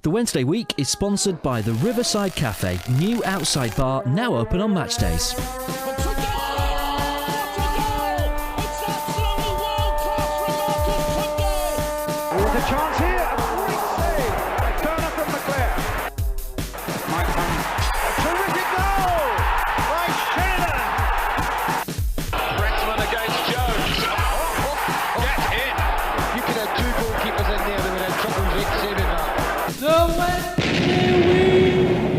The Wednesday week is sponsored by the Riverside Cafe, new outside bar, now open on match days. There's a chance here, a great save. A turner from McClare. Might come. A terrific goal by Sheridan. Brexman against Jones. Get in. You could have two goalkeepers in there that would have trouble saving that.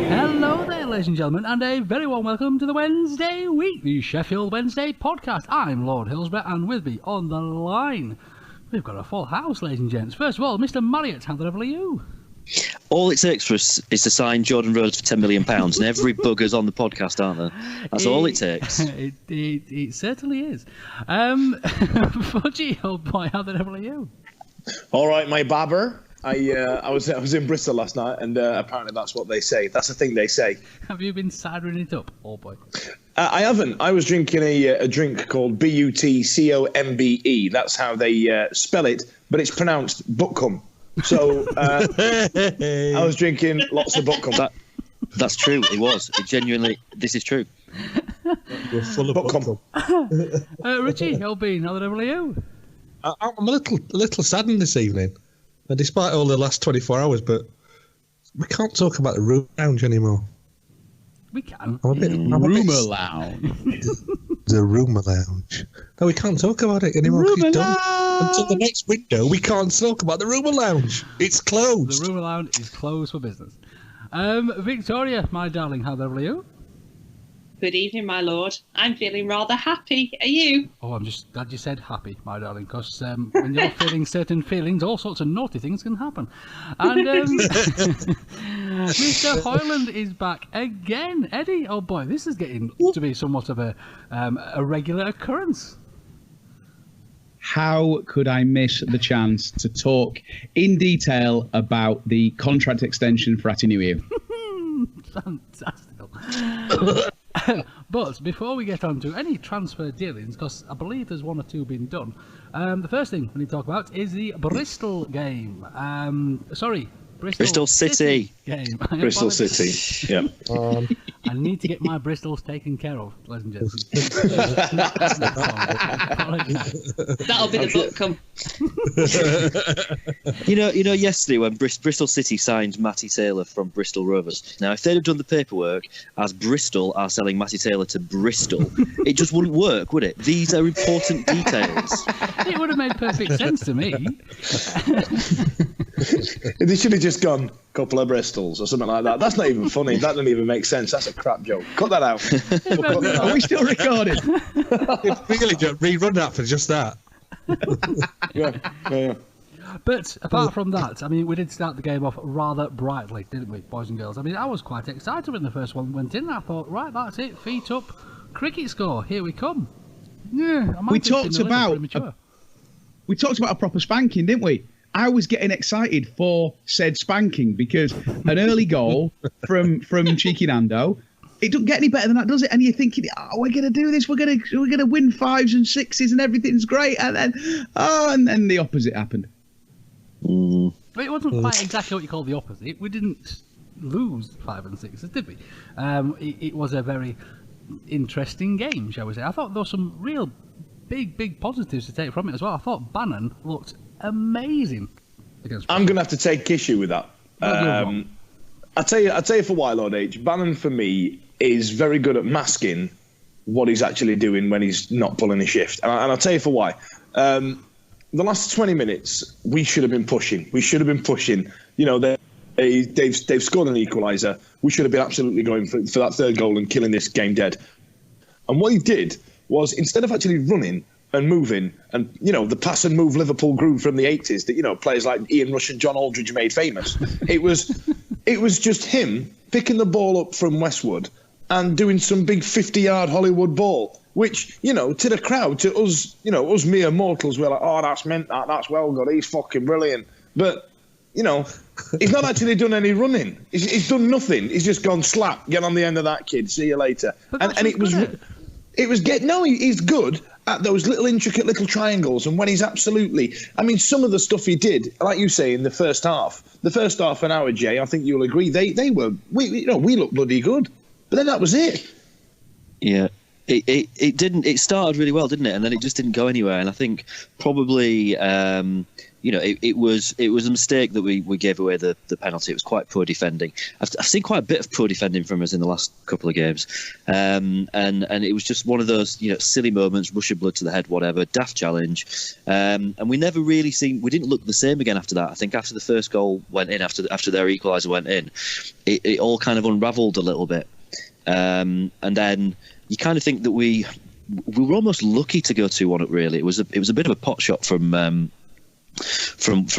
Hello there, ladies and gentlemen, and a very warm welcome to the Wednesday Week, the Sheffield Wednesday podcast. I'm Lord Hillsborough, and with me on the line, we've got a full house, ladies and gents. First of all, Mr. Marriott, how the devil are you? All it takes for us is to sign Jordan Rhodes for £10 million, and every bugger's on the podcast, aren't there? That's all it takes. It certainly is. Fudge, old boy, how the devil are you? All right, my babber. I was in Bristol last night, and apparently that's what they say. That's the thing they say. Have you been sidering it up, old boy? I haven't. I was drinking a drink called Butcombe. That's how they spell it, but it's pronounced Buckham. So I was drinking lots of Buckham. That's true. It was. It genuinely. This is true. We're full of Buckham. Richie, old bean, how the devil are you? I'm a little saddened this evening, despite all the last 24 hours, but we can't talk about the room lounge anymore. We can. Rumour lounge. The rumour lounge. No, we can't talk about it anymore. Rumour It's done. lounge. Until the next window, we can't talk about the rumour lounge. It's closed. The rumour lounge is closed for business. Victoria, my darling, how the devil are you? Good evening, my lord. I'm feeling rather happy. Are you? Oh, I'm just glad you said happy, my darling, because when you're feeling certain feelings, all sorts of naughty things can happen. And Mr. Hoyland is back again. Eddie, oh boy, this is getting to be somewhat of a regular occurrence. How could I miss the chance to talk in detail about the contract extension for Atinu? Fantastic. But before we get on to any transfer dealings, because I believe there's one or two being done, the first thing we need to talk about is the Bristol game. Bristol City game. Bristol City. Yeah. I need to get my Bristols taken care of, ladies and gentlemen. That'll be the Buckham. You know, yesterday when Bristol City signed Matty Taylor from Bristol Rovers. Now, if they'd have done the paperwork as Bristol are selling Matty Taylor to Bristol, it just wouldn't work, would it? These are important details. It would have made perfect sense to me. They should have just gone couple of Bristols or something like that. That's not even funny. That doesn't even make sense. That's a crap joke. Cut that out. Are we still recording? Really, don't rerun that for just that. Yeah. But apart from that, I mean, we did start the game off rather brightly, didn't we, boys and girls? I mean, I was quite excited when the first one went in. I thought, right, that's it, feet up, cricket score, here we come. Yeah, We talked about a proper spanking, didn't we? I was getting excited for said spanking because an early goal from Cheeky Nando, it doesn't get any better than that, does it? And you're thinking, oh, we're going to do this, we're going to win 5s and 6s and everything's great, and then the opposite happened. But it wasn't quite exactly what you call the opposite. We didn't lose 5 and 6s, did we? It was a very interesting game, shall we say. I thought there were some real big positives to take from it as well. I thought Bannon looked amazing. I'm going to have to take issue with that. I'll tell you for why, Lord H. Bannon, for me, is very good at masking what he's actually doing when he's not pulling a shift. And I'll tell you for why. The last 20 minutes, we should have been pushing. You know, they've scored an equaliser. We should have been absolutely going for that third goal and killing this game dead. And what he did was, instead of actually running and moving, and, you know, the pass and move Liverpool groove from the 80s that, you know, players like Ian Rush and John Aldridge made famous. It was just him picking the ball up from Westwood and doing some big 50-yard Hollywood ball, which, you know, to the crowd, to us, you know, us mere mortals, we're like, oh, that's meant that's well good, he's fucking brilliant. But, you know, he's not actually done any running. He's done nothing. He's just gone slap, get on the end of that, kid, see you later. And it was... He's good, at those little intricate little triangles, and when he's absolutely, I mean, some of the stuff he did, like you say, in the first half an hour, Jay, I think you'll agree, we looked bloody good, but then that was it. Yeah. It started really well, didn't it? And then it just didn't go anywhere. And I think probably, it was a mistake that we gave away the penalty. It was quite poor defending. I've seen quite a bit of poor defending from us in the last couple of games. And it was just one of those, silly moments, rush of blood to the head, whatever, daft challenge. And we never really we didn't look the same again after that. I think after the first goal went in, after their equaliser went in, it all kind of unravelled a little bit. And then you kind of think that we were almost lucky to go 2-1 up. Really, it was a bit of a pot shot from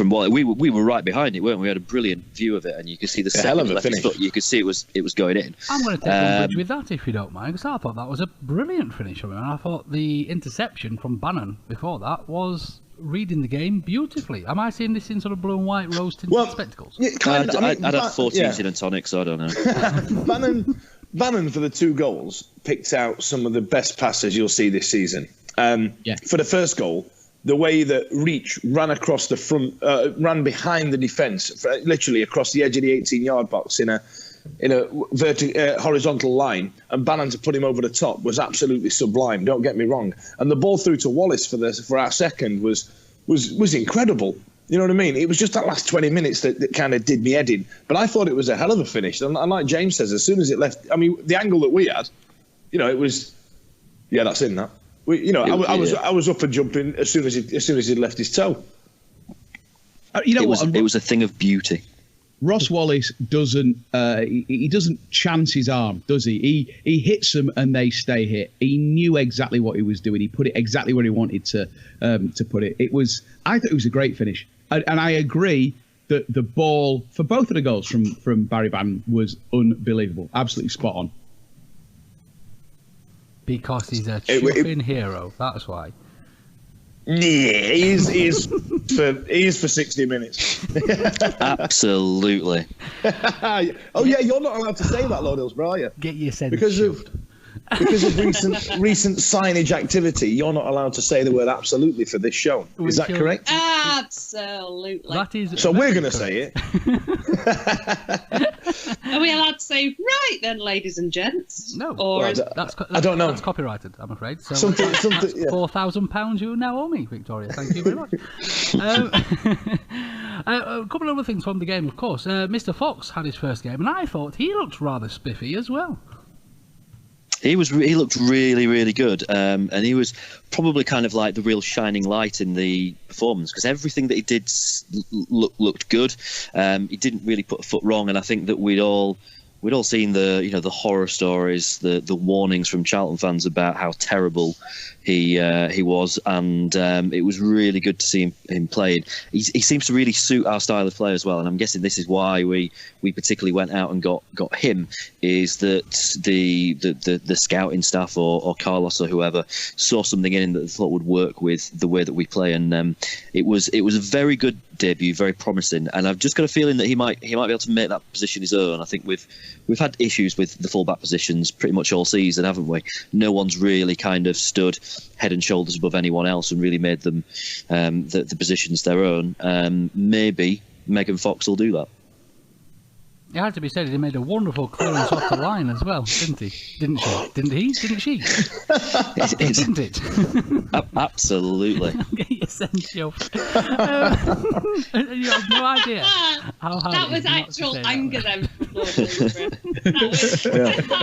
what we were right behind it, weren't we? We had a brilliant view of it, and you could see the hell of a finish. Foot, you could see it was going in. I'm going to take umbrage with that, if you don't mind, because I thought that was a brilliant finish from him. And I thought the interception from Bannon before that was reading the game beautifully. Am I seeing this in sort of blue and white rose tinted spectacles? Yeah, I'd have 14 gin and tonic, so I don't know. Bannon for the 2 goals picked out some of the best passes you'll see this season. For the first goal, the way that Reach ran across the front, ran behind the defence, literally across the edge of the 18-yard box in a horizontal line, and Bannon to put him over the top was absolutely sublime. Don't get me wrong. And the ball through to Wallace for our second was incredible. You know what I mean? It was just that last 20 minutes that kind of did me head in. But I thought it was a hell of a finish. And like James says, as soon as it left, I mean, the angle that we had, it was, that's in that. I was up and jumping as soon as he'd left his toe. It was a thing of beauty. Ross Wallace doesn't chance his arm, does he? He hits them and they stay hit. He knew exactly what he was doing. He put it exactly where he wanted to put it. I thought it was a great finish, and I agree that the ball for both of the goals from Barry Bannon was unbelievable, absolutely spot on. Because he's a chuffing hero, that's why. Yeah, he is for 60 minutes. Absolutely. Oh yeah, you're not allowed to say that, Lord Hillsborough, are you? Get your sense because of recent signage activity. You're not allowed to say the word absolutely for this show. Is that correct? Absolutely. That is. So we're going to say it. Are we allowed to say right then, ladies and gents? No. Or I don't know. That's copyrighted, I'm afraid. So something, that's £4,000 you now owe me, Victoria. Thank you very much. A couple of other things from the game, of course. Mr. Fox had his first game, and I thought he looked rather spiffy as well. He looked really, really good, and he was probably kind of like the real shining light in the performance, because everything that he did looked good. He didn't really put a foot wrong, and I think that we'd all seen the horror stories, the warnings from Charlton fans about how terrible he was, and it was really good to see him playing. He seems to really suit our style of play as well, and I'm guessing this is why we particularly went out and got him. Is that the scouting staff or Carlos or whoever saw something in him that they thought would work with the way that we play, and it was a very good debut, very promising, and I've just got a feeling that he might be able to make that position his own. I think we've had issues with the fullback positions pretty much all season, haven't we? No one's really kind of stood head and shoulders above anyone else and really made them the positions their own. Maybe Megan Fox will do that. It had to be said, he made a wonderful clearance off the line as well, didn't he? Didn't she? Didn't he? Didn't she? Didn't it? Absolutely. Get your sense, yo. You have no idea how hard that was actual anger then. That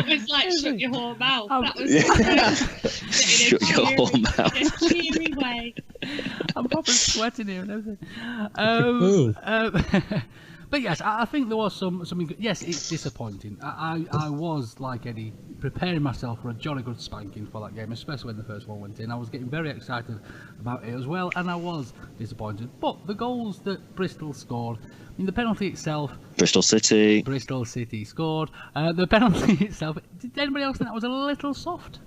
was like shut your whole mouth. That was shut your whole mouth. In a cheery way. I'm probably sweating here and everything. But yes, I think there was something. Yes, it's disappointing. I was, like Eddie, preparing myself for a jolly good spanking for that game, especially when the first one went in. I was getting very excited about it as well, and I was disappointed. But the goals that Bristol scored, I mean, the penalty itself... Bristol City scored. The penalty itself, did anybody else think that was a little soft?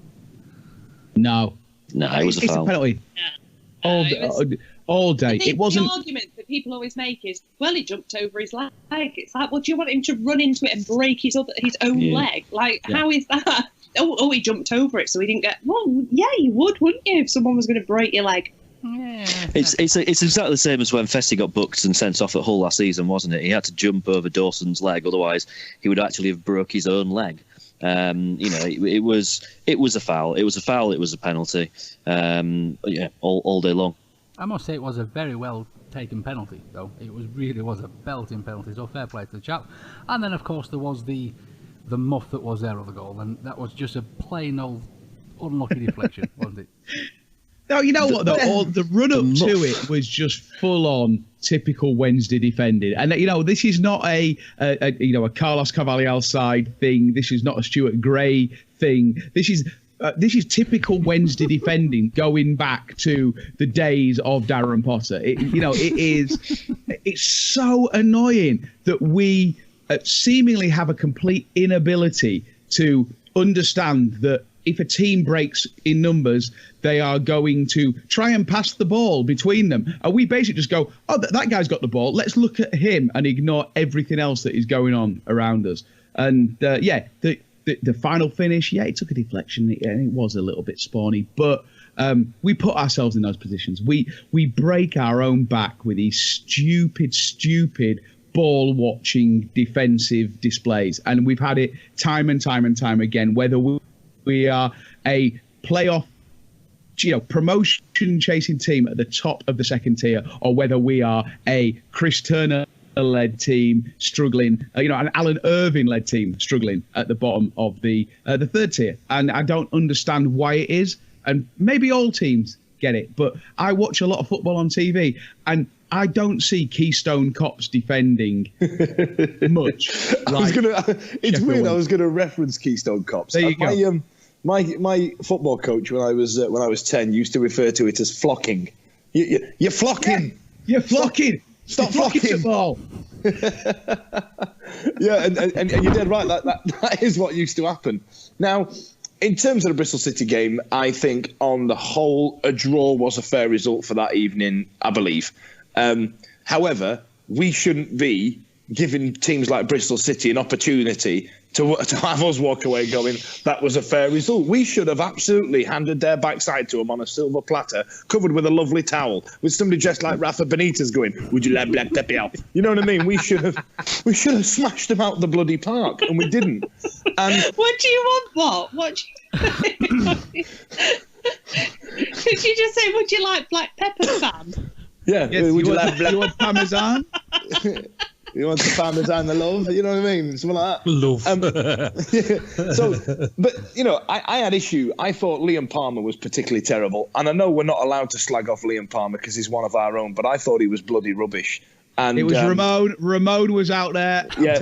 No, it was a foul. It's a penalty. Yeah. All day. I think it wasn't. The argument that people always make is, well, he jumped over his leg. It's like, well, do you want him to run into it and break his own leg? Like, how is that? oh, he jumped over it, so he didn't get. Well, yeah, you would, wouldn't you, if someone was going to break your leg? Yeah. It's exactly the same as when Fessy got booked and sent off at Hull last season, wasn't it? He had to jump over Dawson's leg, otherwise he would actually have broke his own leg. It was a foul. It was a foul. It was a penalty. All day long. I must say it was a very well taken penalty, though. It really was a belting penalty. So fair play to the chap. And then of course there was the muff that was there of the goal, and that was just a plain old unlucky deflection, wasn't it? No, you know what though? The run up to it was just full on typical Wednesday defending, and this is not a Carlos Carvalhal side thing. This is not a Stuart Gray thing. This is typical Wednesday defending, going back to the days of Darren Potter. It's so annoying that we seemingly have a complete inability to understand that if a team breaks in numbers, they are going to try and pass the ball between them. And we basically just go, oh, that guy's got the ball. Let's look at him and ignore everything else that is going on around us. And the final finish, it took a deflection. It was a little bit spawny, but we put ourselves in those positions. We break our own back with these stupid ball-watching defensive displays. And we've had it time and time and time again, whether we are a playoff, promotion-chasing team at the top of the second tier, or whether we are a Chris Turner-led team struggling, an Alan Irving-led team struggling at the bottom of the third tier. And I don't understand why it is. And maybe all teams get it, but I watch a lot of football on TV, and I don't see Keystone Cops defending much. It's weird. I was going to reference Keystone Cops. There you go. My football coach when I was 10 used to refer to it as flocking. You're flocking. Yeah, you're flocking. Stop flocking the ball. Yeah, and you're dead right. That is what used to happen. Now, in terms of the Bristol City game, I think on the whole, a draw was a fair result for that evening, I believe. However, we shouldn't be giving teams like Bristol City an opportunity to have us walk away going, that was a fair result. We should have absolutely handed their backside to them on a silver platter, covered with a lovely towel, with somebody dressed like Rafa Benitez going, would you like black pepper? You know what I mean? We should have smashed them out the bloody park, and we didn't. And what do you want? What? Did you just say, would you like black pepper, Sam? Yeah, yes, would you like black? You want parmesan? You want the parmesan, the love? You know what I mean? Something like that. Love. I had issue. I thought Liam Palmer was particularly terrible. And I know we're not allowed to slag off Liam Palmer because he's one of our own, but I thought he was bloody rubbish. And it was Ramon. Ramon was out there. Yeah.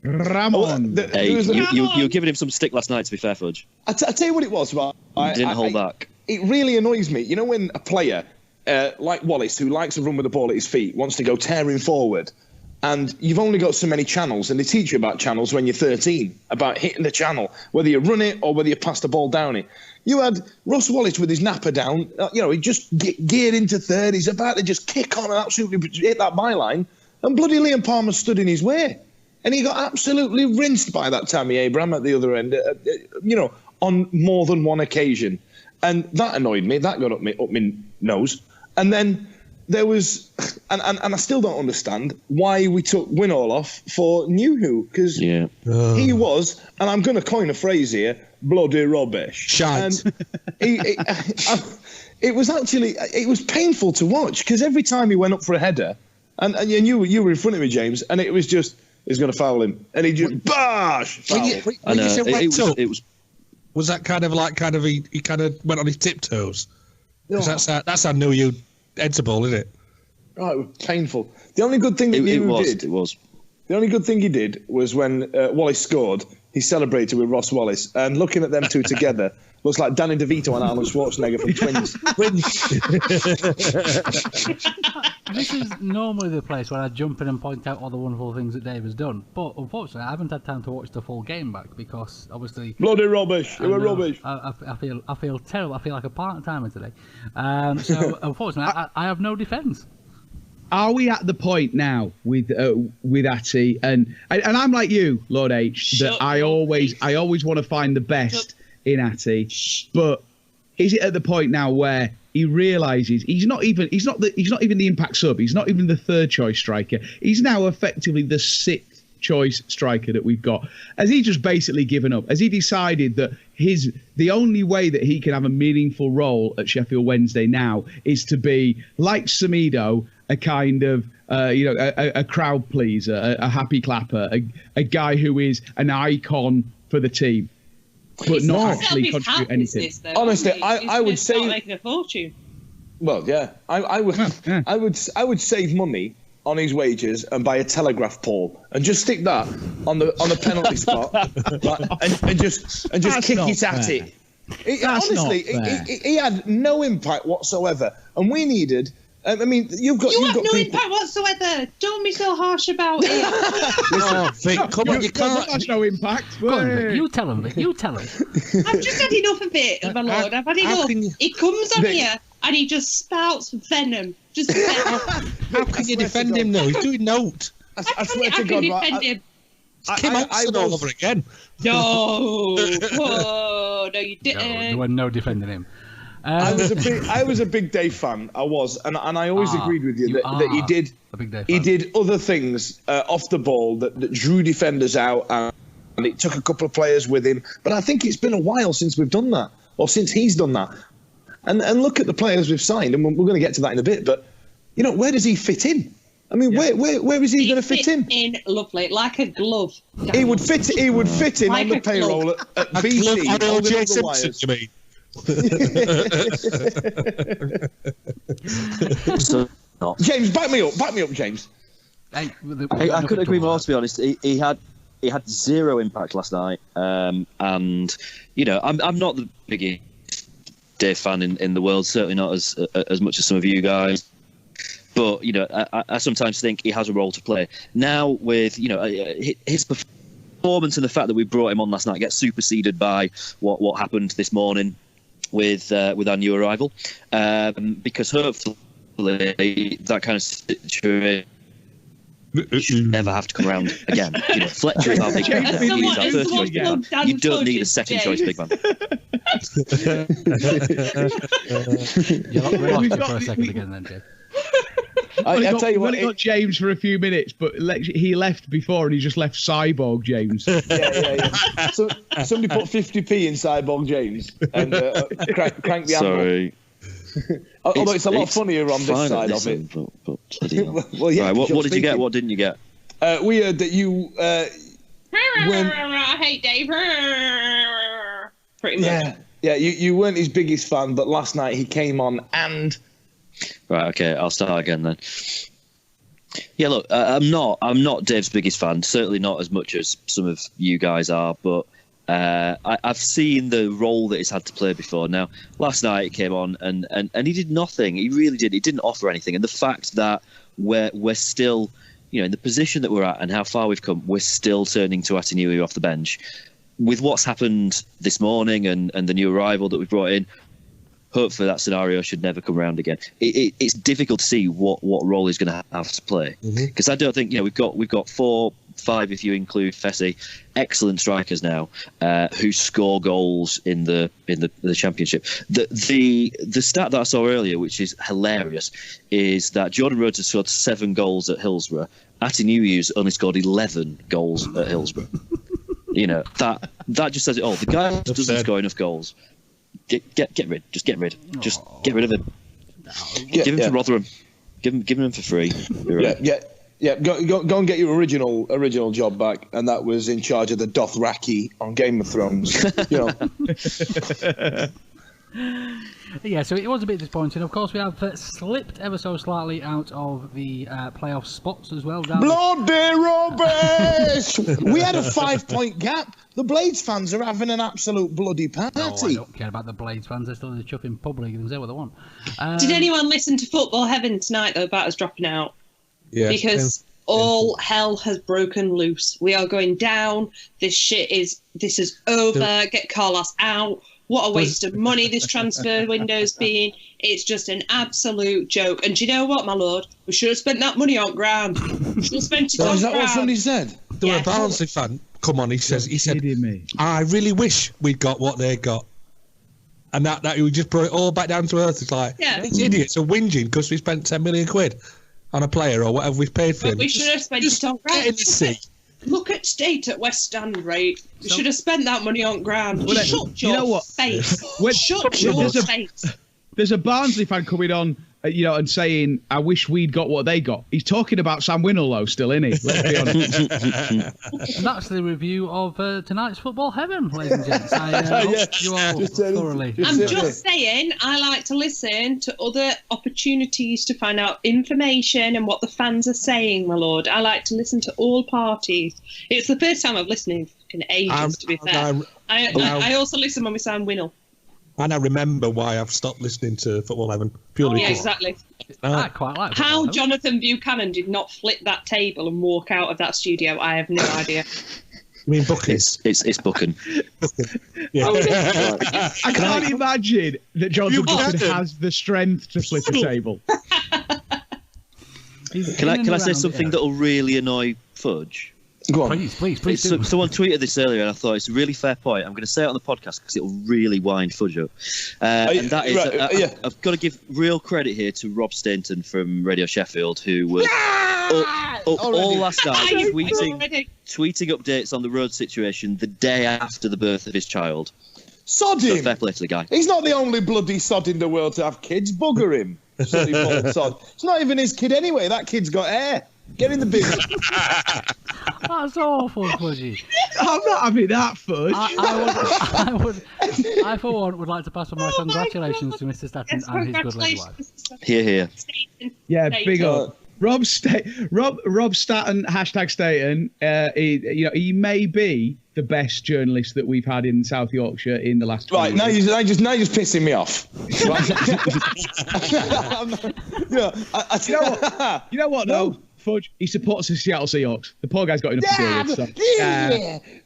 Ramon. You were giving him some stick last night, to be fair, Fudge. I tell you what it was, right? You didn't hold back. It really annoys me. You know when a player like Wallace, who likes to run with the ball at his feet, wants to go tearing forward, and you've only got so many channels, and they teach you about channels when you're 13, about hitting the channel, whether you run it or whether you pass the ball down it. You had Ross Wallace with his napper down, he just geared into third, he's about to just kick on and absolutely hit that byline, and bloody Liam Palmer stood in his way. And he got absolutely rinsed by that Tammy Abraham at the other end, on more than one occasion. And that annoyed me. That got up my nose. And then there was, and I still don't understand why we took Winall off for Newhu, because he was, and I'm going to coin a phrase here, bloody rubbish. Shite. And it was painful to watch, because every time he went up for a header, and you were in front of me, James, and it was just, he's going to foul him, and he just bash. Was that kind of he kind of went on his tiptoes? That's how new you heads a ball, isn't it? Right, it was painful. The only good thing that it was. The only good thing he did was when Wallace scored, he celebrated with Ross Wallace, and looking at them two together looks like Danny DeVito and Arnold Schwarzenegger from Twins. This is normally the place where I jump in and point out all the wonderful things that Dave has done, but unfortunately I haven't had time to watch the full game back because obviously bloody rubbish. You were rubbish. I feel terrible. I feel like a part-timer today. So unfortunately I have no defence. Are we at the point now with Atty and I'm like you, Lord H, that I always want to find the best in Atty, but is it at the point now where he realises he's not even the impact sub, he's not even the third choice striker, he's now effectively the sixth choice striker that we've got? Has he just basically given up? Has he decided that the only way that he can have a meaningful role at Sheffield Wednesday now is to be like Semedo, a kind of a crowd pleaser, a happy clapper, a guy who is an icon for the team, but not actually contribute anything? Though, honestly, I would say making a fortune. Well, yeah, I would save money on his wages and buy a telegraph pole and just stick that on the penalty spot, and just kick it at it. Honestly, he had no impact whatsoever, and we needed. I mean, you've got no people... impact whatsoever. Don't be so harsh about it. Come on, you can't. That's no impact. Go on, Vic, you tell him, Vic. You tell him. I've just had enough of it, my lord. I've had enough. He comes on here and he just spouts venom. Just venom. How can you defend him, though? He's doing note. I swear to God, defend him. Kim Hudson all over again. No. Whoa, no, you didn't. No, there was no defending him. I was a big Dave fan. I was, and I always agreed with you that he did. A big Dave he fan. did other things off the ball that drew defenders out, and it took a couple of players with him. But I think it's been a while since we've done that, or since he's done that. And look at the players we've signed, and we're going to get to that in a bit. But where does he fit in? I mean, where is he going to fit in? In lovely, like a glove. He would fit in like on the payroll at BT. LJ Simpson, you mean? James, back me up, James. I couldn't agree more, to be honest. He had zero impact last night, and I'm not the biggest Dave fan in the world, certainly not as much as some of you guys. But I sometimes think he has a role to play now. With his performance and the fact that we brought him on last night gets superseded by what happened this morning with our new arrival, because hopefully that kind of situation should never have to come around again. Fletcher is our big man. He's our first choice big man. You don't need a second choice big man. You lost it for a second again, then, Jay. I tell you what, we got James for a few minutes, but he left before and he just left Cyborg James. Yeah. So somebody put 50p in Cyborg James and crank the Sorry. Although it's a lot funnier on this side of it. Well, yeah. Right, what did you get? What didn't you get? We heard that you. I hate Dave. Pretty much. Yeah. You weren't his biggest fan, but last night he came on and. Right, okay, I'll start again then. Yeah, look, I'm not Dave's biggest fan, certainly not as much as some of you guys are, but I've seen the role that he's had to play before. Now, last night he came on and he did nothing. He really did. He didn't offer anything. And the fact that we're still, in the position that we're at and how far we've come, we're still turning to Atinui off the bench. With what's happened this morning and the new arrival that we brought in, hopefully that scenario should never come around again. It's difficult to see what role he's going to have to play, because I don't think we've got 4, 5 if you include Fessy, excellent strikers now who score goals in the championship. The stat that I saw earlier, which is hilarious, is that Jordan Rhodes has scored 7 goals at Hillsborough. Atinuyu's only scored 11 goals at Hillsborough. That just says it all. The guy doesn't score enough goals. Get rid. Just get rid. Just get rid of him. Give him to Rotherham. Give him for free. Yeah. Go and get your original job back, and that was in charge of the Dothraki on Game of Thrones. Yeah, so it was a bit disappointing. Of course, we have slipped ever so slightly out of the playoff spots as well. Bloody rubbish! We had a 5-point gap. The Blades fans are having an absolute bloody party. No, I don't care about the Blades fans. They're still in the Chuffing pub league and say what they want. Did anyone listen to Football Heaven tonight, though, about us dropping out? Yeah. Because all hell has broken loose. We are going down. This is over. Get Carlos out. What a waste of money this transfer window's been. It's just an absolute joke. And do you know what, my lord? We should have spent that money on ground. We should have spent it on Is that ground. what somebody said? There were a Barnsley fan. Come on, he said, I really wish we'd got what they got. And that we just brought it all back down to earth. It's like, these idiots are whinging because we spent 10 million quid on a player or whatever we've paid for him. We should have spent it on ground. Get in the sea. Look at state at West Stand, right? We should have spent that money on ground. Shut your face. Shut your face. There's a Barnsley fan coming on, and saying, I wish we'd got what they got. He's talking about Sam Winnell, though, still, isn't he? Let's be honest. And that's the review of tonight's Football Heaven, ladies and gents. I hope you all thoroughly. I'm just saying, I like to listen to other opportunities to find out information and what the fans are saying, my lord. I like to listen to all parties. It's the first time I've listened in ages, to be fair. I also listen when we sound Winnell. And I remember why I've stopped listening to Football Heaven. Purely yeah, exactly. I quite like how Jonathan Buchanan did not flip that table and walk out of that studio. I have no idea. You mean booking? It's booking. Yeah. I can't imagine that Jonathan Buchanan has the strength to flip a table. Can I say something that'll really annoy Fudge? Go on. Please. Someone tweeted this earlier, and I thought it's a really fair point. I'm going to say it on the podcast because it'll really wind Fudge up. And that is, I've got to give real credit here to Rob Stainton from Radio Sheffield, who was all last night tweeting updates on the road situation the day after the birth of his child. Sod him. So fair play to the guy. He's not the only bloody sod in the world to have kids. Bugger him. Sod. It's not even his kid anyway. That kid's got hair. Get in the bin. That's awful, Fudgy. I'm not having that, Fudge. I for one would like to pass on my congratulations to Mr. Staton and his good lady wife. Here. Yeah, big up. Rob Staton, hashtag Staton. He may be the best journalist that we've had in South Yorkshire in the last 20 years. Now you're just pissing me off. You know what, though? Fudge, he supports the Seattle Seahawks. The poor guy's got enough to deal with.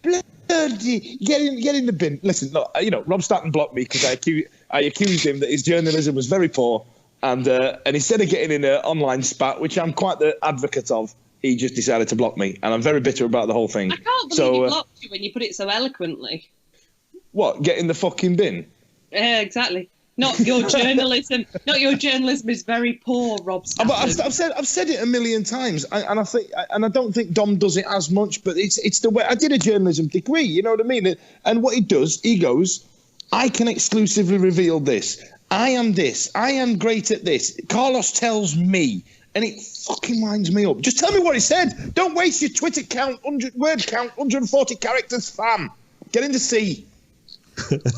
So, bloody get in the bin. Listen, look, Rob Staton blocked me because I accused him that his journalism was very poor, and instead of getting in an online spat, which I'm quite the advocate of, he just decided to block me, and I'm very bitter about the whole thing. I can't believe he blocked you when you put it so eloquently. What? Get in the fucking bin? Exactly. Not your journalism. Not your journalism is very poor, Rob. But I've said it a million times, and I don't think Dom does it as much. But it's the way I did a journalism degree. You know what I mean? And what he does, he goes, I can exclusively reveal this. I am this. I am great at this. Carlos tells me, and it fucking winds me up. Just tell me what he said. Don't waste your Twitter word count, 140 characters, fam. Get in the sea.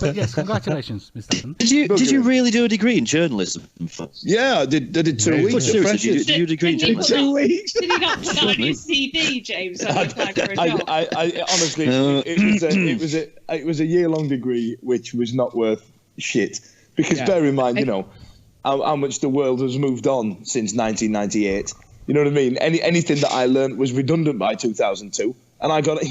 But yes, congratulations, Mr. Staton. Did you really do a degree in journalism? Yeah, I did 2 weeks. Seriously, did you do a degree in journalism? 2 weeks. Did he not put that on his CV, James? I honestly, it was a year-long degree, which was not worth shit. Because bear in mind, how much the world has moved on since 1998. You know what I mean? Anything that I learned was redundant by 2002, and I got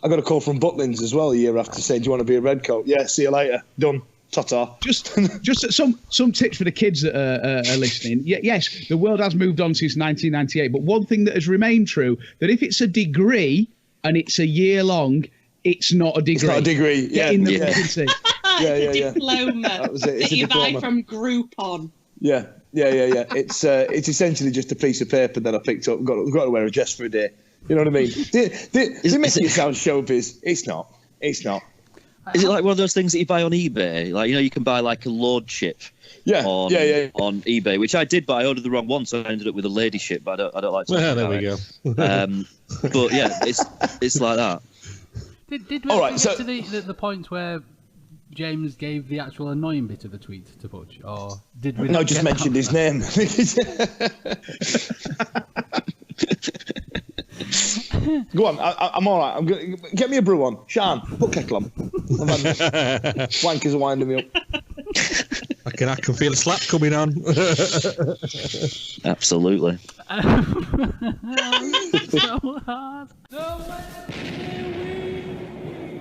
I got a call from Butlins as well a year after saying, do you want to be a redcoat? Yeah, see you later. Done. Ta-ta. Just some tips for the kids that are listening. Yes, the world has moved on since 1998, but one thing that has remained true, that if it's a degree and it's a year long, it's not a degree. It's not a degree. Get in the vacancy. It's a diploma that you buy from Groupon. Yeah. It's essentially just a piece of paper that I picked up. Got to wear a dress for a day. You know what I mean? They're making it sound showbiz. It's not. Is it like one of those things that you buy on eBay? Like, you can buy like a lordship on eBay, which I did, but I ordered the wrong one, so I ended up with a ladyship, but I don't like to. Well, there we go. But yeah, it's like that. Did we get to the point where James gave the actual annoying bit of the tweet to Fudge, or did we? No, just mentioned his name. Go on, I'm all right. Get me a brew on. Sean, put kettle on. Wankers are winding me up. I can feel a slap coming on. Absolutely. So hard.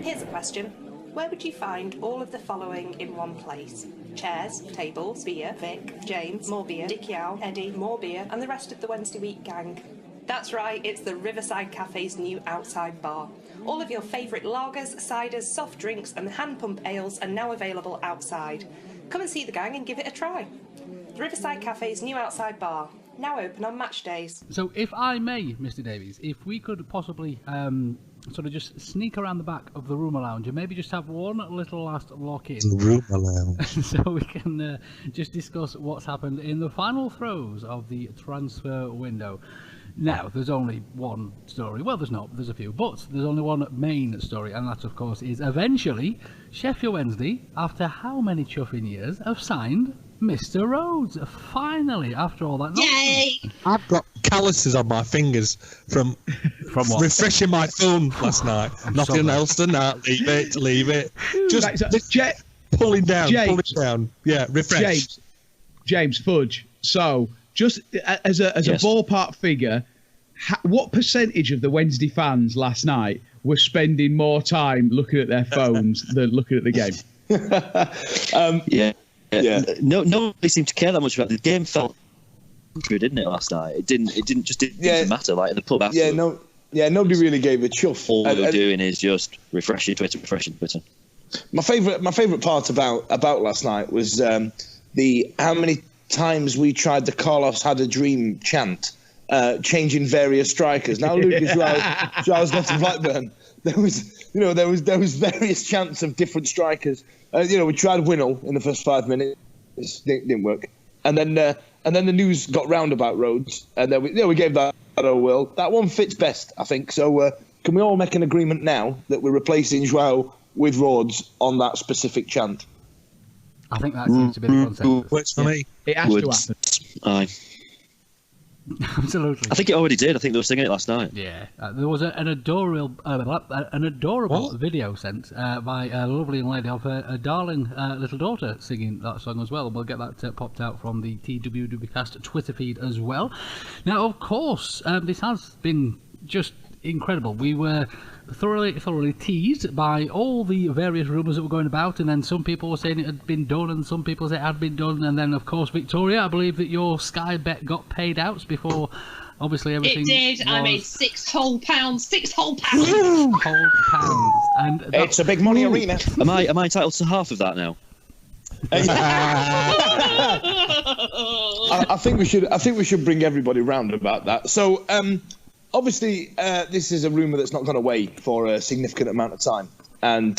Here's a question. Where would you find all of the following in one place? Chairs, tables, beer, Vic, James, more beer, Dick Yow, Eddie, more beer, and the rest of the Wednesday week gang. That's right, it's the Riverside Cafe's new outside bar. All of your favourite lagers, ciders, soft drinks and hand pump ales are now available outside. Come and see the gang and give it a try. The Riverside Cafe's new outside bar, now open on match days. So if I may, Mr. Davies, if we could possibly sort of just sneak around the back of the Rumour Lounge and maybe just have one little last lock-in. The Rumour Lounge. So we can just discuss what's happened in the final throes of the transfer window. Now, there's only one story. Well, there's not. There's a few. But there's only one main story, and that, of course, is eventually Sheffield Wednesday, after how many chuffing years, have signed Mr. Rhodes. Finally, after all that nonsense. Yay! I've got calluses on my fingers from what? refreshing my phone last night. Nothing else than that. Leave it. Just pulling down. Yeah, refresh. James Fudge. So, just as a ballpark figure, what percentage of the Wednesday fans last night were spending more time looking at their phones than looking at the game? Nobody seemed to care that much about it. The game felt good, didn't it, last night? It didn't matter, like in the pub afterwards. Nobody really gave a chuff. All they were doing is just refreshing Twitter. My favourite part about last night was the how many times we tried the Carlos Had a Dream chant, changing various strikers. Now Lucas João's gone to Blackburn. There was various chants of different strikers. We tried Winnell in the first 5 minutes, didn't work, and then the news got round about Rhodes, and then we gave that a whirl. That one fits best, I think. So can we all make an agreement now that we're replacing João with Rhodes on that specific chant? I think that seems to be the consensus. Works for me. It has to happen. Aye. Absolutely. I think it already did. I think they were singing it last night. Yeah. There was an adorable video sent by a lovely lady of a darling little daughter singing that song as well. We'll get that popped out from the TWWcast Twitter feed as well. Now, of course, this has been just incredible. We were thoroughly teased by all the various rumours that were going about, and then some people were saying it had been done and some people said it had been done, and then of course, Victoria, I believe that your Sky bet got paid out before obviously everything. It did. I made £6 whole pounds. £6 whole pounds. £6 whole pounds. And it's a big money arena. Am I entitled to half of that now? I think we should bring everybody round about that. So obviously this is a rumour that's not gone away for a significant amount of time, and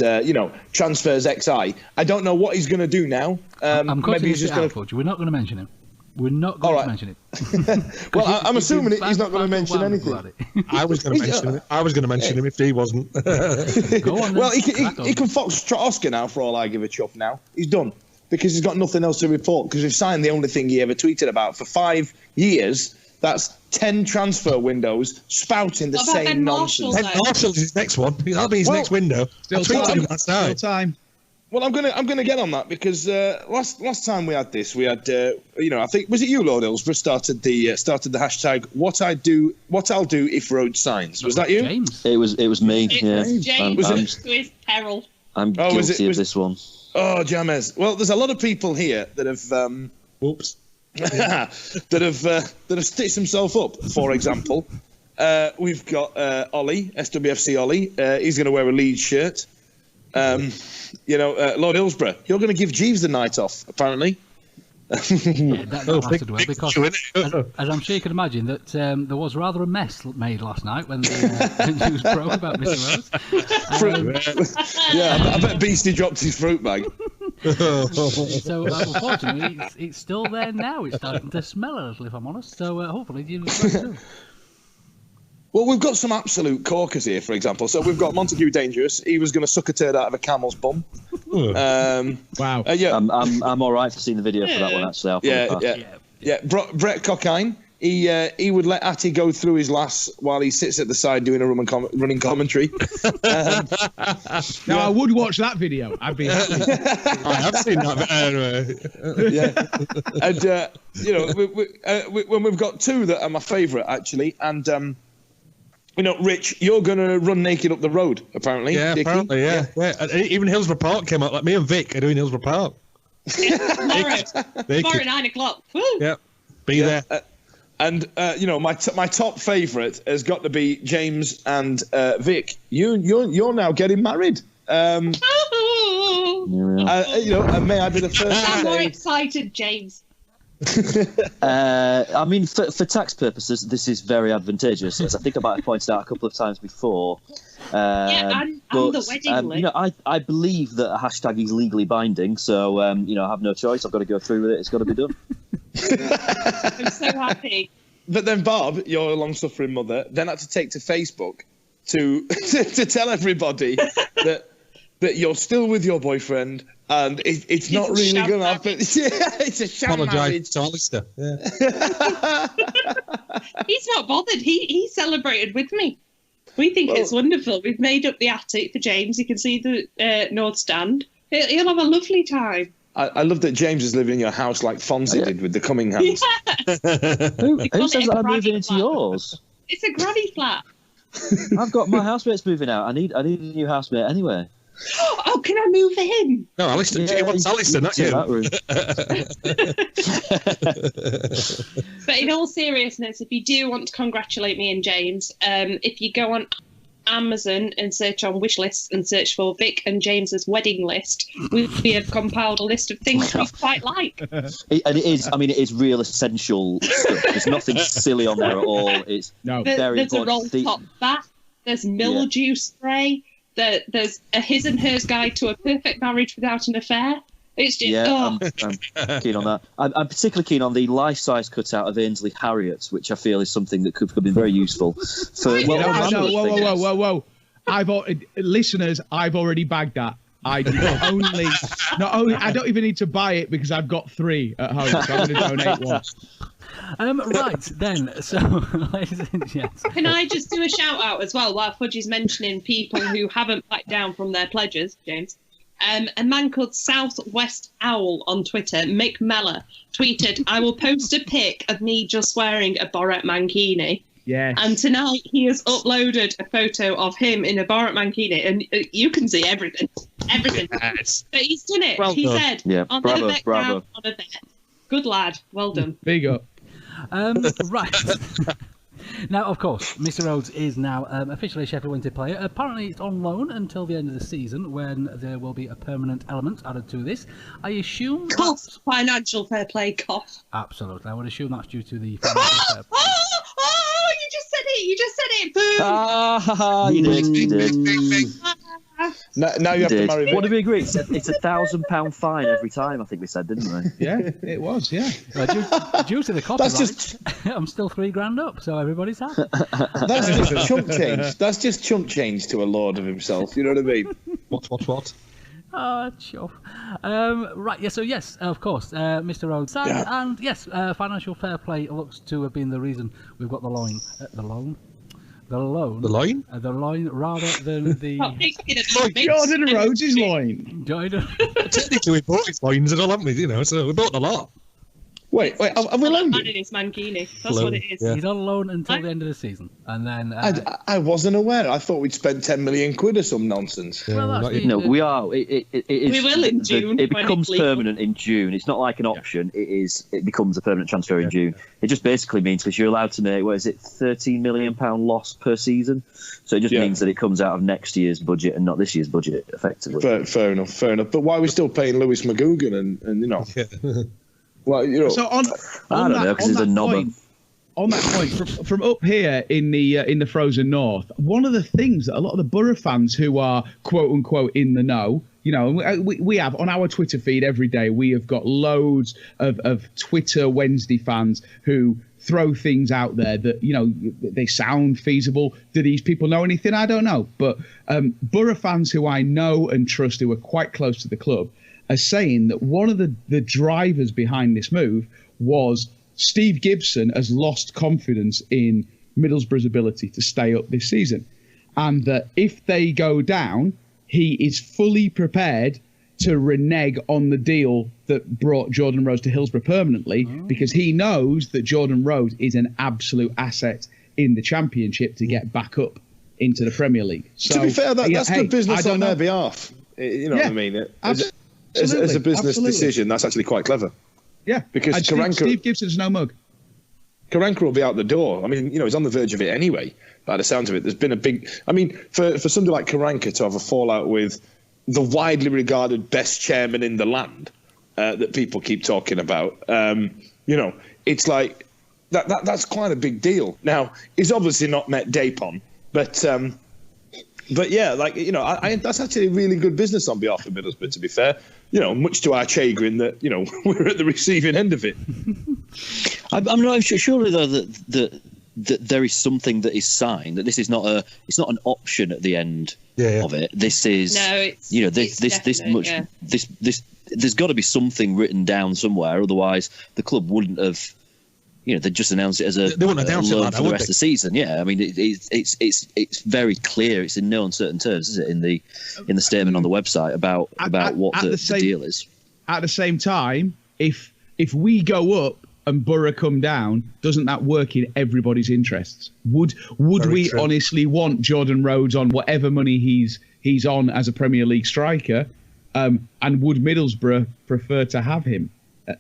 transfers XI. I don't know what he's going to do now. I'm maybe he's just going to. We're not going to mention him. We're not going to mention it. Well, I'm assuming he's not going to mention anything. I was going to mention it. I was going to mention him if he wasn't. Go on, then. Well, he can foxtrot Oscar now, for all I give a chuff now. He's done, because he's got nothing else to report, because we've signed the only thing he ever tweeted about for 5 years. That's 10 transfer windows spouting the same nonsense. Ben Marshall's his next one. That'll be his next window. Still time. Well, I'm gonna get on that, because last time we had this, we had I think, was it you, Lord Hillsborough, started the hashtag what I'll do if Rhodes signs. Was that you? James. It was me. James with peril. I'm guilty of this one. Oh, James. Well, there's a lot of people here that have Whoops. that have stitched himself up. For example, we've got Ollie, SWFC Ollie. He's going to wear a Leeds shirt. Lord Hillsborough, you're going to give Jeeves the night off, apparently. Yeah, that lasted well, because as I'm sure you can imagine, that there was rather a mess made last night when the news broke about Mr. Rhodes. I bet Beastie dropped his fruit bag. So unfortunately, it's still there now. It's starting to smell a little, if I'm honest. So hopefully, you soon. Well, we've got some absolute corkers here, for example. So we've got Montague Dangerous. He was going to suck a turd out of a camel's bum. Wow. I'm all right for seeing the video for that one, actually. Brett Cockine. He would let Atty go through his lass while he sits at the side doing a running commentary. Now, I would watch that video. I'd be happy. I have seen that. And when we've got two that are my favourite, actually, and Rich, you're going to run naked up the road, apparently. Yeah, Dickie. apparently, yeah. And even Hillsborough Park came out. Like me and Vic are doing Hillsborough Park. Tomorrow at 9:00. Woo! Yeah, be there. And my top favourite has got to be James and Vic. You're now getting married. And may I be the first? I'm more excited, James. I mean, for tax purposes, this is very advantageous, as I think I might have pointed out a couple of times before. And the wedding list. I believe that a hashtag is legally binding, so I have no choice. I've got to go through with it. It's got to be done. I'm so happy. But then Bob, your long-suffering mother, then had to take to Facebook to tell everybody that you're still with your boyfriend and it's not really going to happen. Yeah, it's a sham marriage. Apologise to Alistair. Yeah. He's not bothered. He celebrated with me. We think it's wonderful. We've made up the attic for James. You can see the North Stand. He'll have a lovely time. I love that James is living in your house like Fonzie did with the Cumminghams. Yes. Who says that I'm moving into yours? It's a granny flat. I've got my housemates moving out. I need a new housemate anyway. Oh, can I move in? No, Alistair. He wants Alistair, not you. But in all seriousness, if you do want to congratulate me and James, if you go on Amazon and search on wish lists and search for Vic and James's wedding list, we have compiled a list of things we quite like. It is real essential stuff. There's nothing silly on there at all. It's very there's a roll top bath. There's mildew spray. There's a his and hers guide to a perfect marriage without an affair. It's just, I'm keen on that. I'm particularly keen on the life-size cutout of Ainsley Harriet, which I feel is something that could be very useful. Whoa! Listeners, I've already bagged that. I don't even need to buy it because I've got 3 at home, so I'm going to donate one. Right then, so ladies and gents, can I just do a shout out as well while Fudge is mentioning people who haven't backed down from their pledges, James? A man called Southwest Owl on Twitter, Mick Meller, tweeted, "I will post a pic of me just wearing a Borat mankini." Yes. And tonight he has uploaded a photo of him in a Borat mankini, and you can see everything. Yes. But he's done it. He said, "I'll never back down on a bet." Good lad. Well done. Big up. Right. Now, of course, Mr. Rhodes is now officially a Sheffield Wednesday player. Apparently, it's on loan until the end of the season, when there will be a permanent element added to this. I assume... Financial fair play, cough. Absolutely. I would assume that's due to the financial fair play. Oh, you just said it. You just said it. Boom. You did. Now you have to marry. What did we agree? It's £1,000 fine every time, I think we said, didn't we? Yeah, it was, yeah. Due to the copyright, I'm still $3,000 up, so everybody's happy. That's just chump change. That's just chump change to a lord of himself. You know what I mean? What? Oh, chuff. Right, yeah, so yes, of course, Mr. Rhodes. And yes, financial fair play looks to have been the reason we've got the loan. The loan? The loin, rather than the... Jordan Rhodes' loin. Technically, we bought his loins and all, haven't we? So we bought a lot. Wait, have we loaned him? His mankini. That's what it is. Yeah. He's on loan until the end of the season, and then... I wasn't aware. I thought we'd spend 10 million quid or some nonsense. Well, we are. It is, we will in June. It becomes permanent in June. It's not like an option. It becomes a permanent transfer in June. It just basically means, because you're allowed to make, £13 million loss per season. So it just means that it comes out of next year's budget and not this year's budget, effectively. Fair enough. But why are we still paying Lewis McGugan and Well, so on that point, from up here in the frozen north, one of the things that a lot of the Borough fans who are quote unquote in the know, we have on our Twitter feed every day, we have got loads of Twitter Wednesday fans who throw things out there that they sound feasible. Do these people know anything? I don't know, but Borough fans who I know and trust, who are quite close to the club, are saying that one of the drivers behind this move was Steve Gibson has lost confidence in Middlesbrough's ability to stay up this season, and that if they go down, he is fully prepared to renege on the deal that brought Jordan Rhodes to Hillsborough permanently, because he knows that Jordan Rhodes is an absolute asset in the Championship to get back up into the Premier League. So, to be fair, that's good business on their know. behalf. You know what I mean? As a business absolutely. decision, that's actually quite clever. Yeah, because Steve Gibson's no mug. Karanka will be out the door. I mean, he's on the verge of it anyway. By the sounds of it, there's been a big. I mean, for somebody like Karanka to have a fallout with the widely regarded best chairman in the land that people keep talking about, it's like that's quite a big deal. Now, he's obviously not met Dapon, but yeah, that's actually a really good business on behalf of Middlesbrough, to be fair. Much to our chagrin that, we're at the receiving end of it. I'm not sure, surely, though, that there is something that is signed, that this is not it's not an option at the end of it. This is, there's got to be something written down somewhere, otherwise the club wouldn't have, they just announced it as a they wouldn't announce it like for the rest of the season. Yeah, I mean, it's very clear. It's in no uncertain terms, is it, in the statement on the website about what the deal is. At the same time, if we go up and Borough come down, doesn't that work in everybody's interests? Would we honestly want Jordan Rhodes on whatever money he's on as a Premier League striker? And would Middlesbrough prefer to have him,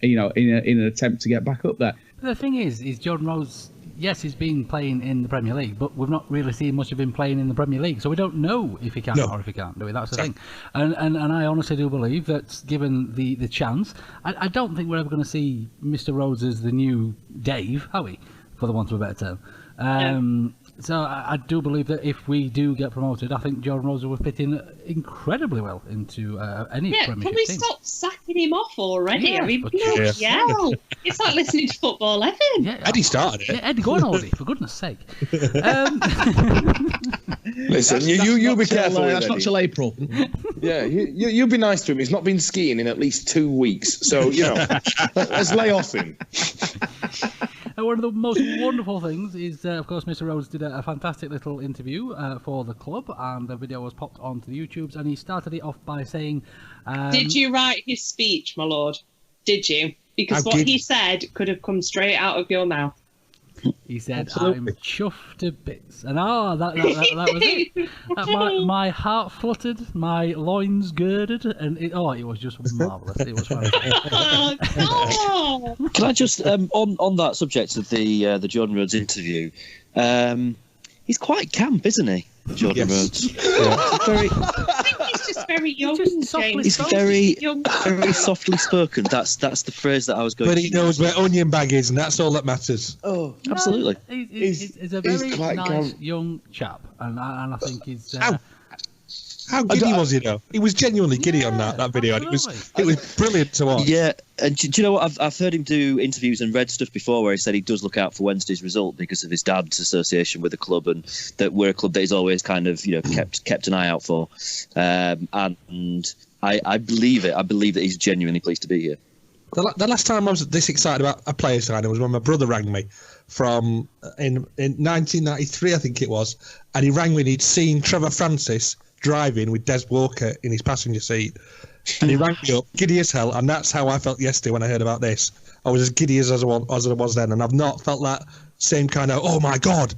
in an attempt to get back up there? But the thing is Jordan Rhodes, yes, he's been playing in the Premier League, but we've not really seen much of him playing in the Premier League, so we don't know if he can or if he can't do it. That's the thing. And I honestly do believe that, given the chance, I don't think we're ever going to see Mr. Rhodes as the new Dave, are we? For the want of a better term. So I do believe that if we do get promoted, I think Jordan Rhodes will fit in incredibly well into any Premiership team. Can we stop sacking him off already? Yeah, I mean, it's like listening to Football 11. Yeah, Eddie started it. Yeah, Eddie, go on holiday, for goodness sake. Listen, you be careful. That's not till April. Yeah, you be nice to him. He's not been skiing in at least 2 weeks, so let's lay off him. And one of the most wonderful things is, of course, Mr. Rhodes did a fantastic little interview for the club, and the video was popped onto the YouTubes, and he started it off by saying... Did you write his speech, my lord? Did you? Because he said could have come straight out of your mouth. He said, absolutely. I'm chuffed to bits. And that was it. My heart fluttered, my loins girded, and it was just marvellous. It was fantastic. Can I just, on that subject of the Jordan Rhodes interview, he's quite camp, isn't he, Jordan Rhodes? I think he's just very young. He's very softly spoken. That's the phrase that I was going to use. But he knows where onion bag is, and that's all that matters. Oh, absolutely. He's a very nice young chap, and I think he's... How giddy was he, though? He was genuinely giddy on that video. And it was brilliant to watch. Yeah, and do you know what? I've heard him do interviews and read stuff before where he said he does look out for Wednesday's result because of his dad's association with the club, and that we're a club that he's always kind of kept an eye out for. And I believe it. I believe that he's genuinely pleased to be here. The last time I was this excited about a player signing was when my brother rang me from in 1993, I think it was, and he rang me and he'd seen Trevor Francis driving with Des Walker in his passenger seat, and he rang me up, giddy as hell, and that's how I felt yesterday when I heard about this. I was as giddy as I was then, and I've not felt that same kind of, oh my God.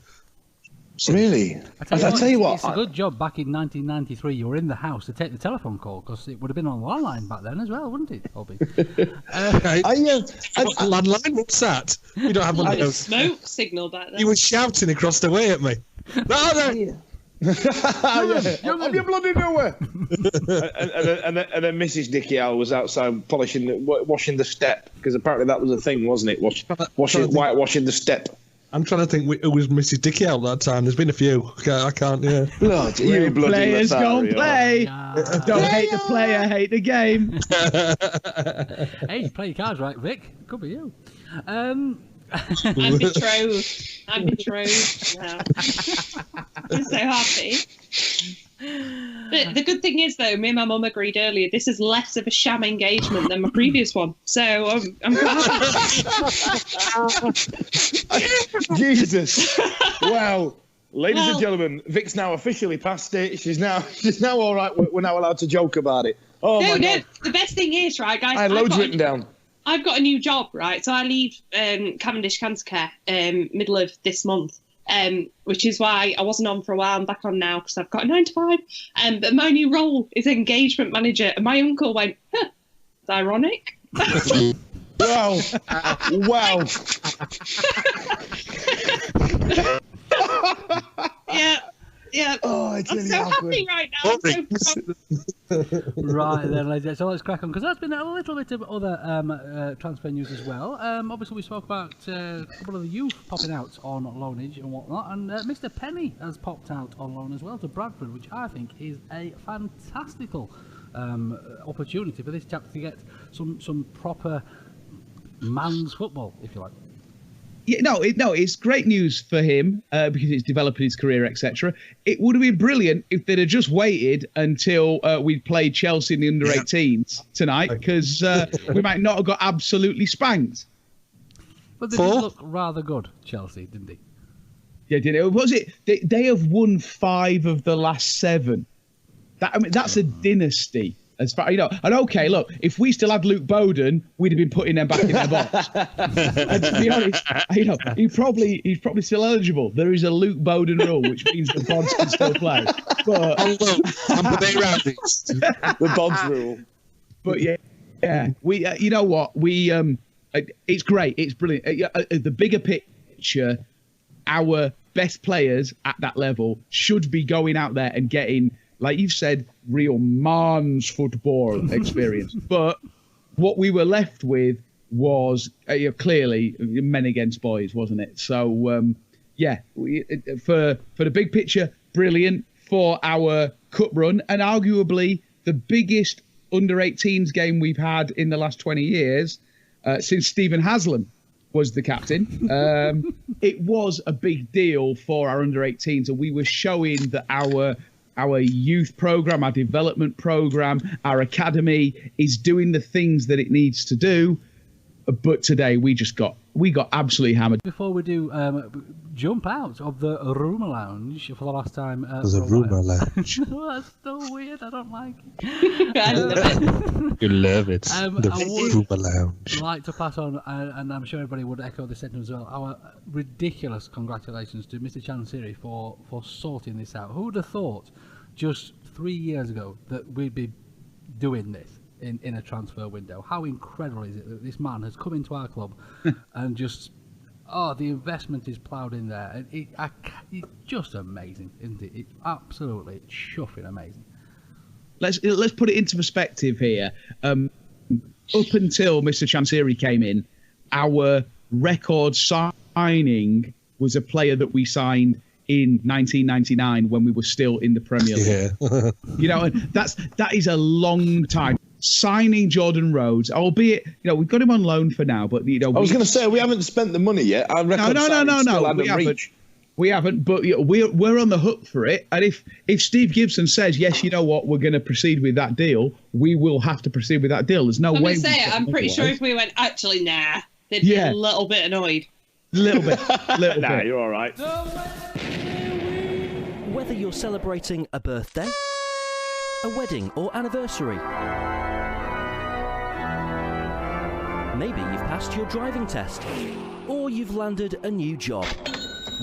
Really? I tell you what, it's a good job back in 1993 you were in the house to take the telephone call, because it would have been on the landline back then as well, wouldn't it, Bobby? Landline? What's that? We don't have one of those. Smoke signal back then. He was shouting across the way at me. No. Have you bloody nowhere? and then Mrs. Dickie Owl was outside washing the step, because apparently that was a thing, wasn't it? Whitewashing the step. I'm trying to think who was Mrs. Dickie out that time. There's been a few. I can't. Blood, you bloody players gonna play. Don't hate the player, hate the game. Hey, you play your cards right, Vic. Could be you. I'm betrothed. I'm now. I'm so happy. The good thing is, though, me and my mum agreed earlier, this is less of a sham engagement than my previous one. So I'm glad. Jesus. Well, ladies and gentlemen, Vic's now officially past it. She's now all right. We're now allowed to joke about it. Oh, my God. The best thing is, right, guys, I had loads written down. I've got a new job, right? So I leave Cavendish Cancer Care middle of this month. which is why I wasn't on for a while. I'm back on now because I've got a 9 to 5. But my new role is engagement manager. And my uncle went, huh, it's ironic. Wow. Wow. Yeah. Oh, it's I'm really so awkward. happy right now. I'm so Right then, ladies. So let's crack on because there's been a little bit of other transfer news as well. Obviously, we spoke about a couple of the youth popping out on loanage and whatnot, and Mr. Penny has popped out on loan as well to Bradford, which I think is a fantastical opportunity for this chap to get some proper man's football, if you like. Yeah, no, it's great news for him because it's developing his career, etc. It would have been brilliant if they'd have just waited until we played Chelsea in the under-18s tonight, because we might not have got absolutely spanked. But they did look rather good, Chelsea, didn't they? Yeah, did it? Was it? They have won 5 of the last 7. That's a dynasty. As far and okay, look, if we still had Luke Bowden, we'd have been putting them back in their box. And to be honest, he's probably still eligible. There is a Luke Bowden rule, which means the Bonds can still play. But the Bonds rule. But yeah, we you know what, we it's great, it's brilliant. The bigger picture, our best players at that level should be going out there and getting, like you've said, real man's football experience. But what we were left with was clearly men against boys, wasn't it? So, for the big picture, brilliant. For our cup run, and arguably the biggest under-18s game we've had in the last 20 years since Stephen Haslam was the captain. It was a big deal for our under-18s, and we were showing that our youth program, our development program, our academy is doing the things that it needs to do. But today we got absolutely hammered. Before we do jump out of the rumour lounge for the last time. There's a rumour lounge. Well, that's so weird. I don't like it. I love it. You love it. The rumour lounge. I'd like to pass on, and I'm sure everybody would echo this sentiment as well, our ridiculous congratulations to Mr. Chansiri for sorting this out. Who would have thought just 3 years ago that we'd be doing this in a transfer window? How incredible is it that this man has come into our club and just, the investment is ploughed in there. And it's just amazing, isn't it? It's absolutely chuffing amazing. Let's put it into perspective here. Up until Mr. Chansiri came in, our record signing was a player that we signed in 1999 when we were still in the Premier League. Yeah. And that is a long time. Signing Jordan Rhodes, albeit we've got him on loan for now, but I was going to say we haven't spent the money yet. Our record no, we haven't. But we're on the hook for it. And if Steve Gibson says yes, you know what, we're going to proceed with that deal, we will have to proceed with that deal. There's no way. I'm pretty sure if we went actually nah, they'd be a little bit annoyed. Little bit. Nah, you're all right. Whether you're celebrating a birthday, a wedding or anniversary, maybe you've passed your driving test, or you've landed a new job.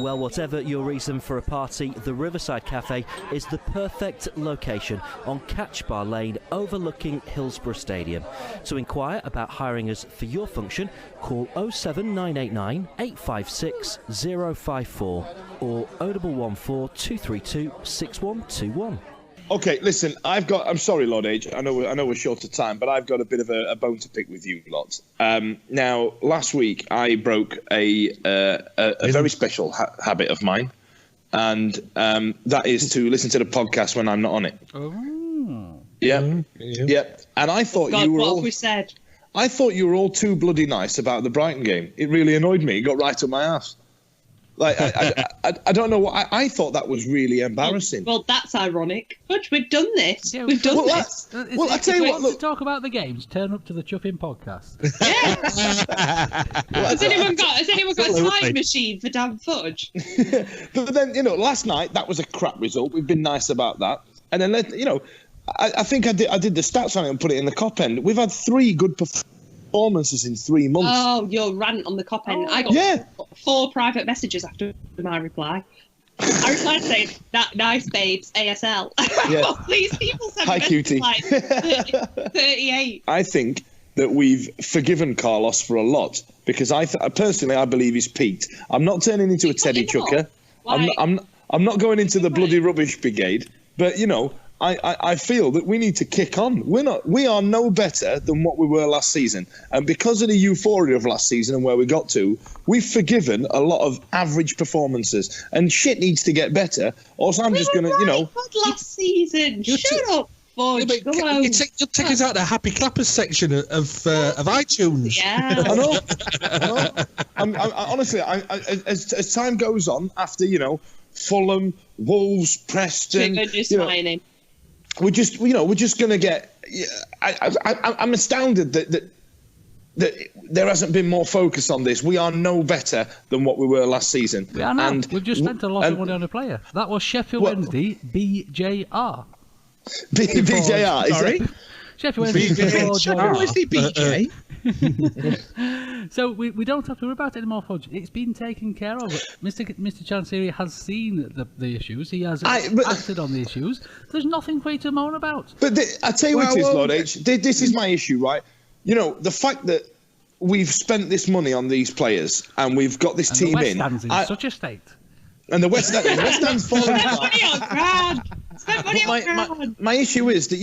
Well, whatever your reason for a party, the Riverside Cafe is the perfect location on Catch Bar Lane overlooking Hillsborough Stadium. To inquire about hiring us for your function, call 07989 856 054 or 0114 232 6121. Okay, listen, I'm sorry, Lord H. I know we're short of time, but I've got a bit of a bone to pick with you lot. Now, last week I broke a very special habit of mine, and that is to listen to the podcast when I'm not on it. Oh. Yeah. And I thought you were all. What have we said? I thought you were all too bloody nice about the Brighton game. It really annoyed me. It got right up my ass. Like I don't know what I thought that was really embarrassing. Well, that's ironic. Fudge, we've done this. Yeah, we've done this. Well, I tell you what. Look, to talk about the games, turn up to the Chuffing podcast. Has anyone got a time machine for damn Fudge? But then last night that was a crap result. We've been nice about that, and then I think I did the stats on it and put it in the cop end. We've had 3 good performances in 3 months. Oh, your rant on the cop end. 4 private messages after my reply. I replied saying, "That nice, babes, ASL." Yeah. These people sent Hi, me cutie. like 38. I think that we've forgiven Carlos for a lot because personally I believe he's peaked. I'm not turning into a Teddy Chucker. I'm not going into the bloody rubbish brigade. But I feel that we need to kick on. We are no better than what we were last season, and because of the euphoria of last season and where we got to, we've forgiven a lot of average performances, and shit needs to get better. Or I'm just going to, last season. Shut up, Fudge. Yeah, you'll take us out the happy clappers section of iTunes. Yeah. I know. Honestly, as time goes on, after Fulham, Wolves, Preston, we're just going to get. I'm astounded that there hasn't been more focus on this. We are no better than what we were last season. We are now. We've just spent a lot of money on a player. That was Sheffield Wednesday, BJR. BJR, sorry. Sheffield Wednesday. BJ. So we don't have to worry about it anymore, Fudge. It's been taken care of. Mr. Chansiri has seen the issues. He has acted on the issues. There's nothing for you to moan about. But I tell you what it is, Lord H. This is my issue, right? The fact that we've spent this money on these players and we've got this team in such a state. And the West Ham's falling apart. My issue is that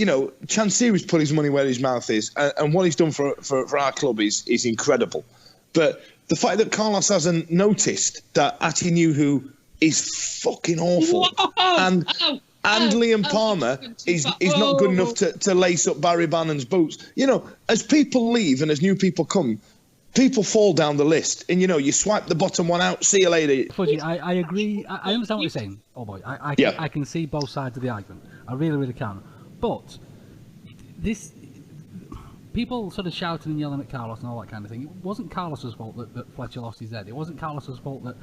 Chansiri's put his money where his mouth is, and what he's done for our club is incredible. But the fact that Carlos hasn't noticed that Atinuhu is fucking awful, and Liam Palmer is not good enough to lace up Barry Bannon's boots. As people leave and as new people come, people fall down the list, and you swipe the bottom one out. See you later. Fudgy, I agree. I understand what you're saying. Oh boy, I can see both sides of the argument. I really, really can. But this, people sort of shouting and yelling at Carlos and all that kind of thing. It wasn't Carlos's fault that Fletcher lost his head. It wasn't Carlos's fault that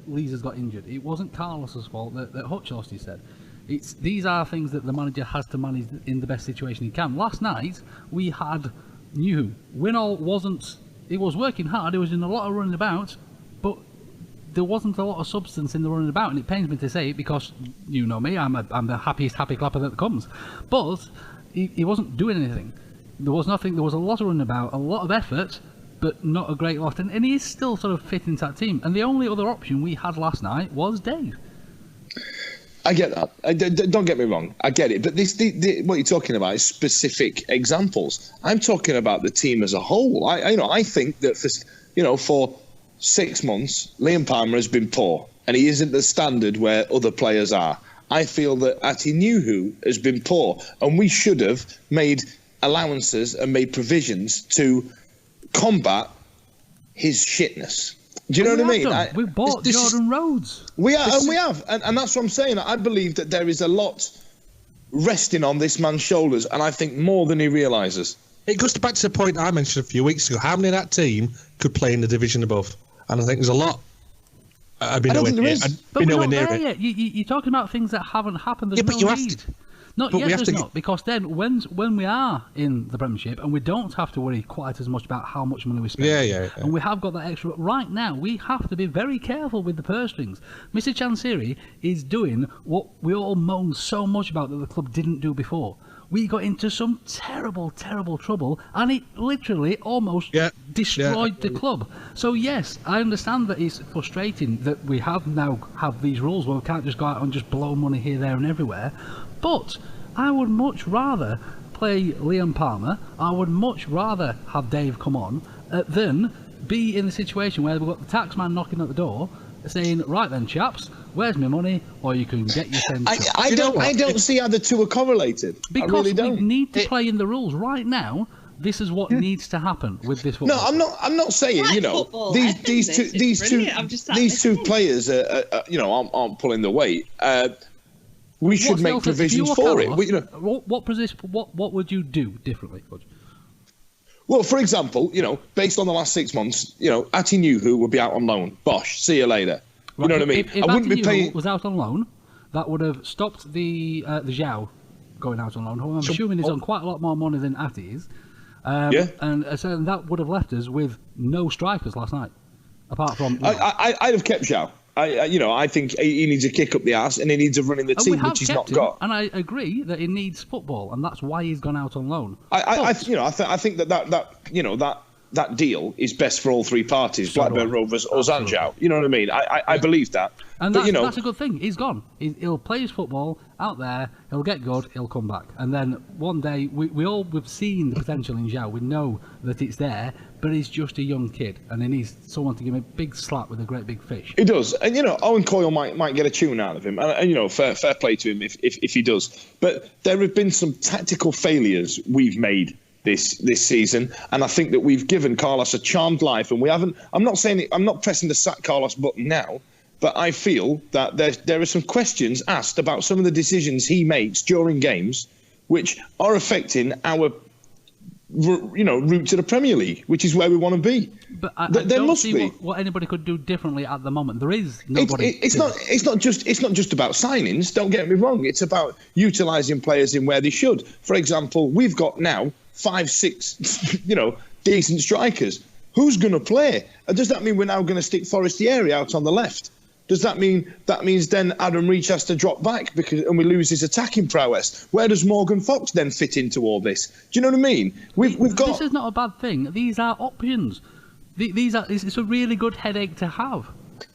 Lee's got injured. It wasn't Carlos's fault that Hutch lost his head. These are things that the manager has to manage in the best situation he can. Last night we had New Winnall wasn't. He was working hard. He was in a lot of running about, but there wasn't a lot of substance in the running about, and it pains me to say it because you know me. I'm the happiest happy clapper that comes, but he wasn't doing anything. There was nothing. There was a lot of running about, a lot of effort, but not a great lot. And he is still sort of fit into that team. And the only other option we had last night was Dave. I get that. Don't get me wrong. I get it. But what you're talking about is specific examples. I'm talking about the team as a whole. I think that for 6 months, Liam Palmer has been poor, and he isn't the standard where other players are. I feel that Atinuhu has been poor, and we should have made allowances and made provisions to combat his shitness. Do you know what I mean? We've bought Jordan Rhodes. We have, and that's what I'm saying. I believe that there is a lot resting on this man's shoulders, and I think more than he realises. It goes back to the point I mentioned a few weeks ago. How many of that team could play in the division above? And I think there's a lot. I don't think there is. But we're not there yet. You're talking about things that haven't happened. There's no need. Not yet, there's not, because then when we are in the Premiership and we don't have to worry quite as much about how much money we spend, and we have got that extra, right now we have to be very careful with the purse strings. Mr. Chansiri is doing what we all moan so much about that the club didn't do before. We got into some terrible, terrible trouble, and it literally almost destroyed the club. So yes, I understand that it's frustrating that we have these rules where we can't just go out and just blow money here, there and everywhere. But I would much rather play Liam Palmer, I would much rather have Dave come on than be in the situation where we've got the taxman knocking at the door saying, right then chaps, where's my money, or you can get your send. I don't see how the two are correlated. Because I really don't. We need to play in the rules right now. This is what needs to happen with this football. No, I'm not saying these two players aren't pulling the weight. We should make provisions for it. What would you do differently? Well, for example, based on the last 6 months, Atinuhu would be out on loan. Bosh, see you later. Right. You know what I mean? If I wouldn't be paying. Was out on loan, that would have stopped the Zhao going out on loan. I'm assuming he's on quite a lot more money than Ati is. And so that would have left us with no strikers last night. Apart from, I'd have kept Zhao. I think he needs a kick up the arse and he needs a run in the team, which he's not got. And I agree that he needs football, and that's why he's gone out on loan. I think that deal is best for all three parties, Blackburn Rovers or Zhao. You know what I mean? I believe that. And that's a good thing. He's gone. He'll play his football out there. He'll get good. He'll come back. And then one day, we've seen the potential in Zhao. We know that it's there, but he's just a young kid, and he needs someone to give him a big slap with a great big fish. He does, and Owen Coyle might get a tune out of him, and fair play to him if he does. But there have been some tactical failures we've made this season, and I think that we've given Carlos a charmed life, and we haven't. I'm not pressing the sack Carlos button now, but I feel that there are some questions asked about some of the decisions he makes during games, which are affecting our route to the Premier League, which is where we want to be. But I don't see what anybody could do differently at the moment. There is nobody. It's not just about signings. Don't get me wrong. It's about utilising players in where they should. For example, we've got now 5-6, decent strikers. Who's going to play? Does that mean we're now going to stick Forestieri out on the left? Does that means then Adam Reach has to drop back and we lose his attacking prowess? Where does Morgan Fox then fit into all this? Do you know what I mean? We've got. This is not a bad thing. These are options. It's a really good headache to have.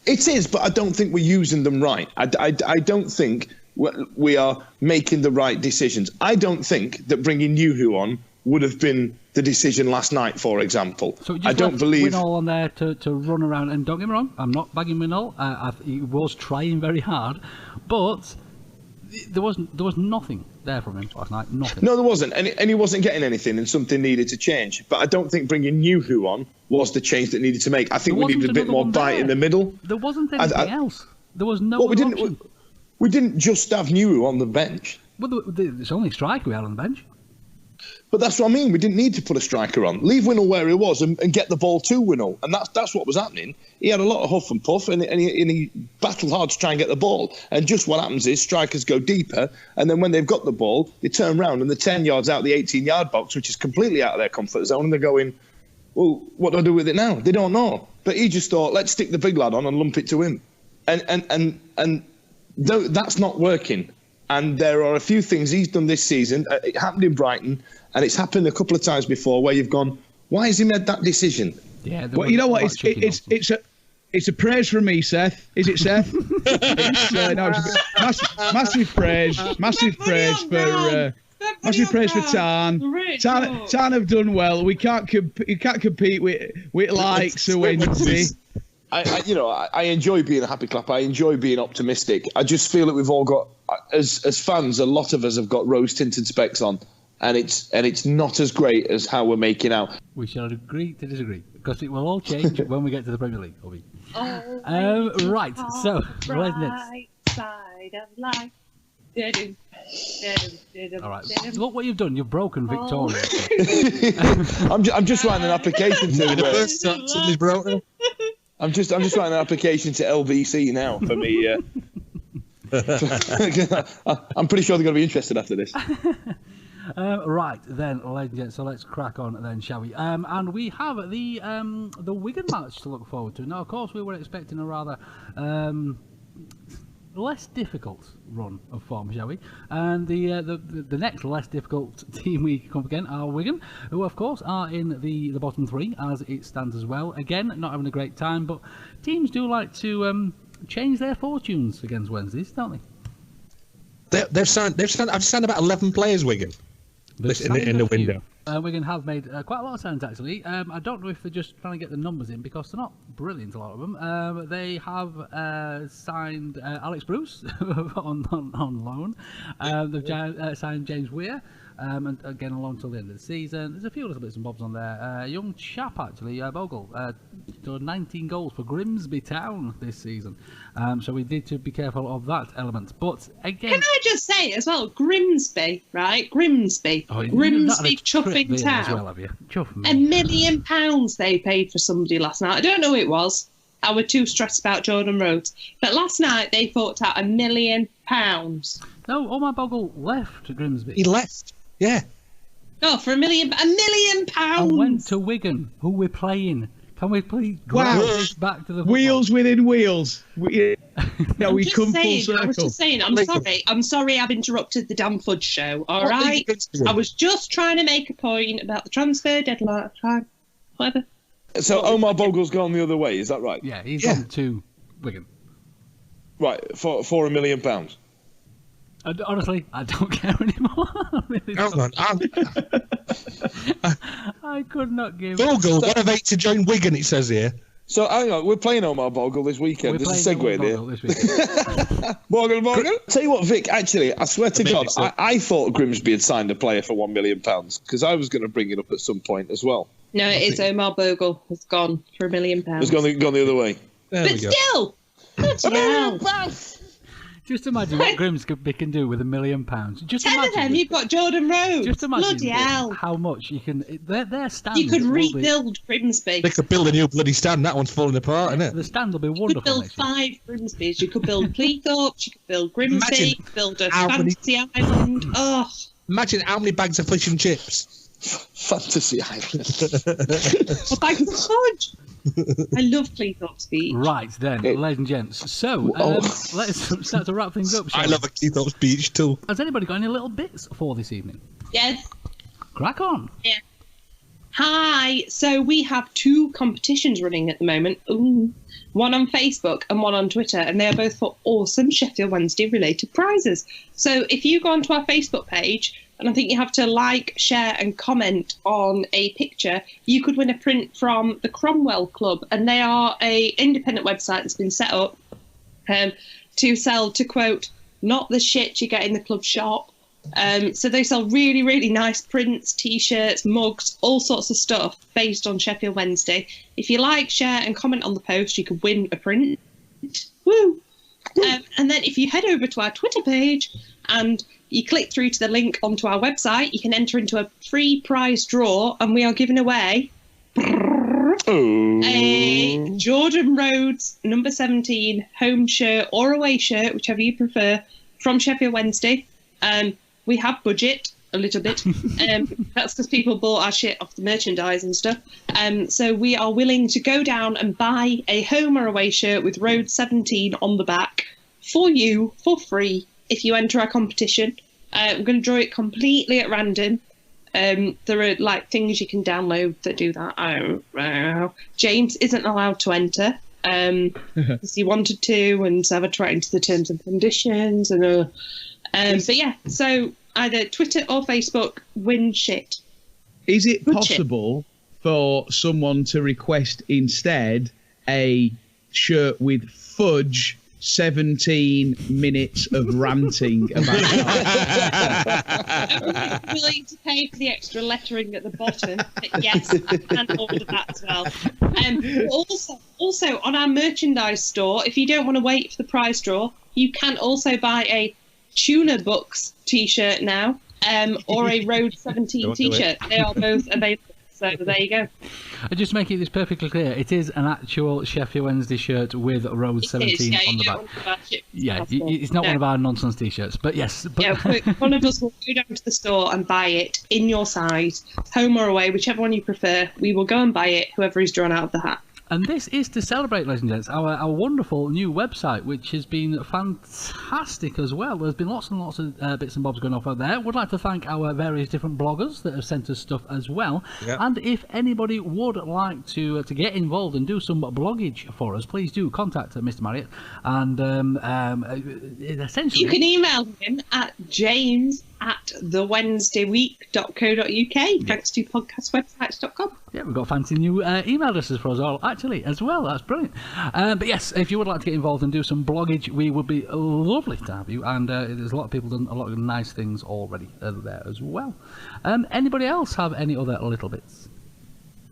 It is, but I don't think we're using them right. I don't think we are making the right decisions. I don't think that bringing Yuhu on would have been the decision last night, for example. So I don't believe Winnall on there to run around, and don't get me wrong, I'm not bagging Winnall. He was trying very hard, but there was nothing there from him last night. Nothing. No, there wasn't, and he wasn't getting anything, and something needed to change. But I don't think bringing Yuhu on was the change that needed to make. I think we needed a bit more bite in the middle. There wasn't anything else. There was no. Well, we didn't just have Yuhu on the bench. Well, it's only striker we had on the bench. But that's what I mean. We didn't need to put a striker on. Leave Winnall where he was and get the ball to Winnall. And that's what was happening. He had a lot of huff and puff, and he battled hard to try and get the ball. And just what happens is strikers go deeper, and then when they've got the ball, they turn round and they're 10 yards out the 18-yard box, which is completely out of their comfort zone, and they're going, well, what do I do with it now? They don't know. But he just thought, let's stick the big lad on and lump it to him. And that's not working. And there are a few things he's done this season. It happened in Brighton, and it's happened a couple of times before where you've gone, why has he made that decision? Yeah. Well, you know what? It's a praise from me, Seth. Is it, Seth? Massive praise. Massive praise for Tarn. Tarn have done well. You can't compete with likes of Wednesday. I enjoy being a happy clapper. I enjoy being optimistic. I just feel that we've all got, as fans, a lot of us have got rose-tinted specs on, and it's not as great as how we're making out. We shall agree to disagree, because it will all change when we get to the Premier League. Right, so right side of life. All right. Look what you've done. You've broken Victoria. I'm just writing an application to. Somebody's broken. I'm just writing an application to LBC now for me. I'm pretty sure they're going to be interested after this. Right then, ladies and gents, so let's crack on then, shall we? And we have the Wigan match to look forward to. Now, of course, we were expecting a rather less difficult run of form, shall we? And the next less difficult team we come up against are Wigan, who of course are in the bottom three as it stands as well. Again, not having a great time, but teams do like to change their fortunes against Wednesdays, don't they? They've signed about 11 players, Wigan, in the window. Wigan have made quite a lot of signings, actually. I don't know if they're just trying to get the numbers in, because they're not brilliant, a lot of them. They have signed Alex Bruce on loan. They've signed James Weir, and again on loan until the end of the season. There's a few little bits and bobs on there. Young chap, actually, Bogle, scored 19 goals for Grimsby Town this season. So we need to be careful of that element. But again, can I just say as well, Grimsby, right? Grimsby, Chuffing Town. As well, have you? £1 million they paid for somebody last night. I don't know who it was. I was too stressed about Jordan Rhodes. But last night they forked out £1 million. No, Omar Bogle left Grimsby. He left. Yeah. Oh, for £1 million. I went to Wigan, who we're playing. Can we please Wow. this back to the Wheels within wheels. We come full circle. I was just saying, I'm sorry I've interrupted the damn Fudge show, all right? I was just trying to make a point about the transfer deadline. Whatever. So Omar Bogle's gone the other way, is that right? Yeah, he's gone to Wigan. Right, for £1 million. Honestly, I don't care anymore. I could not give... Bogle, one of 8 to join Wigan, it says here. So, hang on, we're playing Omar Bogle this weekend. There's a segue there. Bogle. Tell you what, Vic, actually, I swear to God, I thought Grimsby had signed a player for £1 million, because I was going to bring it up at some point as well. No, it's Omar Bogle has gone for £1 million. It's gone the other way. But still, £1 million. Just imagine what Grimsby can do with £1 million. Just 10 of them, you've got Jordan Rhodes. Just imagine bloody hell. How much you can. Their stand. You could rebuild Grimsby. They could build a new bloody stand. That one's falling apart, isn't it? The stand will be wonderful. You could build 5 Grimsbys. You could build Cleethorpes. You could build Grimsby. You could build a fantasy island. Oh. Imagine how many bags of fish and chips. Fantasy island. A bag of fudge. I love Cleethorpes Beach. Right then, ladies and gents. So let's start to wrap things up. I love a Cleethorpes Beach too. Has anybody got any little bits for this evening? Yes. Crack on. Yeah. Hi. So we have 2 competitions running at the moment. Ooh. One on Facebook and one on Twitter, and they are both for awesome Sheffield Wednesday related prizes. So if you go onto our Facebook page, and I think you have to like, share and comment on a picture, you could win a print from the Cromwell Club, and they are a independent website that's been set up to sell, to quote, not the shit you get in the club shop. So they sell really, really nice prints, T-shirts, mugs, all sorts of stuff based on Sheffield Wednesday. If you like, share and comment on the post, you could win a print. Woo! And then if you head over to our Twitter page and you click through to the link onto our website, you can enter into a free prize draw, and we are giving away a Jordan Rhodes number 17 home shirt or away shirt, whichever you prefer, from Sheffield Wednesday. We have budget a little bit. That's because people bought our shit off the merchandise and stuff. So we are willing to go down and buy a home or away shirt with Rhodes 17 on the back for you for free if you enter our competition. I'm going to draw it completely at random. There are like things you can download that do that. I don't know. James isn't allowed to enter because he wanted to, and so I've tried into the terms and conditions. But yeah, so either Twitter or Facebook, win shit. Is it possible for someone to request instead a shirt with Fudge 17 minutes of ranting about I'm willing to pay for the extra lettering at the bottom, but yes, I can order that as well. Also on our merchandise store, if you don't want to wait for the prize draw, you can also buy a Tuna Books t-shirt now, or a Road 17 t-shirt. They are both available. So there you go. Just making this perfectly clear, it is an actual Sheffield Wednesday shirt with Road 17 on the back. Yeah, it's not one of our nonsense t-shirts, but yes. Yeah, one of us will go down to the store and buy it in your size, home or away, whichever one you prefer. We will go and buy it, whoever is drawn out of the hat. And this is to celebrate, ladies and gents, our wonderful new website, which has been fantastic as well. There's been lots and lots of bits and bobs going off out there. Would like to thank our various different bloggers that have sent us stuff as well. Yep. And if anybody would like to get involved and do some bloggage for us, please do contact Mr. Marriott. And essentially, you can email him at james@thewednesdayweek.co.uk, thanks to podcastwebsites.com. Yeah, we've got fancy new email addresses for us all, actually, as well. That's brilliant. But yes, if you would like to get involved and do some bloggage, we would be lovely to have you. And there's a lot of people done a lot of nice things already there as well. Anybody else have any other little bits?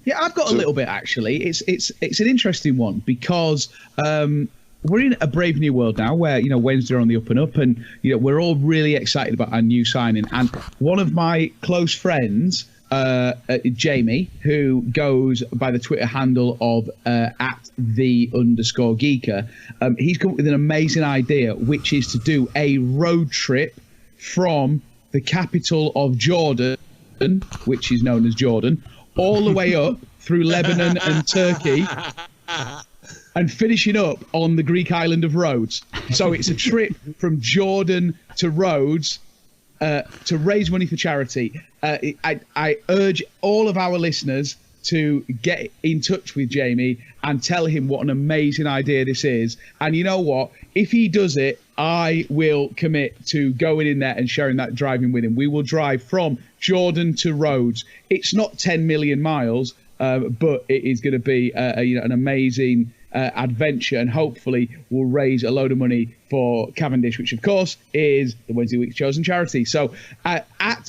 Yeah, I've got a little bit, actually. It's an interesting one because we're in a brave new world now where, Wednesday are on the up and up, and, we're all really excited about our new signing. And one of my close friends, Jamie, who goes by the Twitter handle of @the_geeker, he's come up with an amazing idea, which is to do a road trip from the capital of Jordan, which is known as Jordan, all the way up through Lebanon and Turkey, and finishing up on the Greek island of Rhodes. So it's a trip from Jordan to Rhodes to raise money for charity. I urge all of our listeners to get in touch with Jamie and tell him what an amazing idea this is. And you know what? If he does it, I will commit to going in there and sharing that driving with him. We will drive from Jordan to Rhodes. It's not 10 million miles, but it is going to be an amazing adventure, and hopefully will raise a load of money for Cavendish, which of course is the Wednesday Week's chosen charity. So at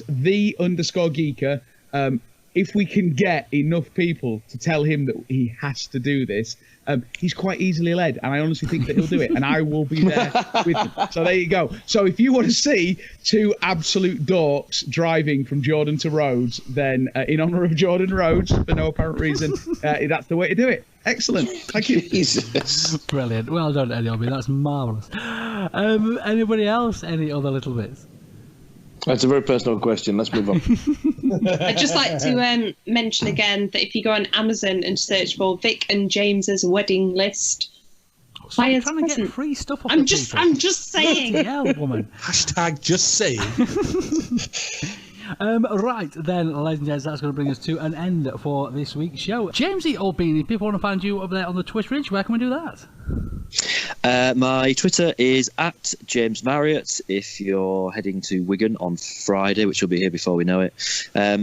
_geeker, if we can get enough people to tell him that he has to do this, he's quite easily led, and I honestly think that he'll do it, and I will be there with him. So there you go. So if you want to see two absolute dorks driving from Jordan to Rhodes, then in honour of Jordan Rhodes, for no apparent reason, that's the way to do it. Excellent. Thank you. Jesus. Brilliant. Well done, Eddie Obi. That's marvellous. Anybody else? Any other little bits? That's a very personal question. Let's move on. I'd just like to mention again that if you go on Amazon and search for Vic and James's wedding list, I'm trying to get free stuff off I'm just saying. Hell, woman. Hashtag just saying. Right then, ladies and gents, that's going to bring us to an end for this week's show. Jamesy Albini, if people want to find you over there on the Twitteridge, where can we do that? My Twitter is @James Marriott. If you're heading to Wigan on Friday, which will be here before we know it,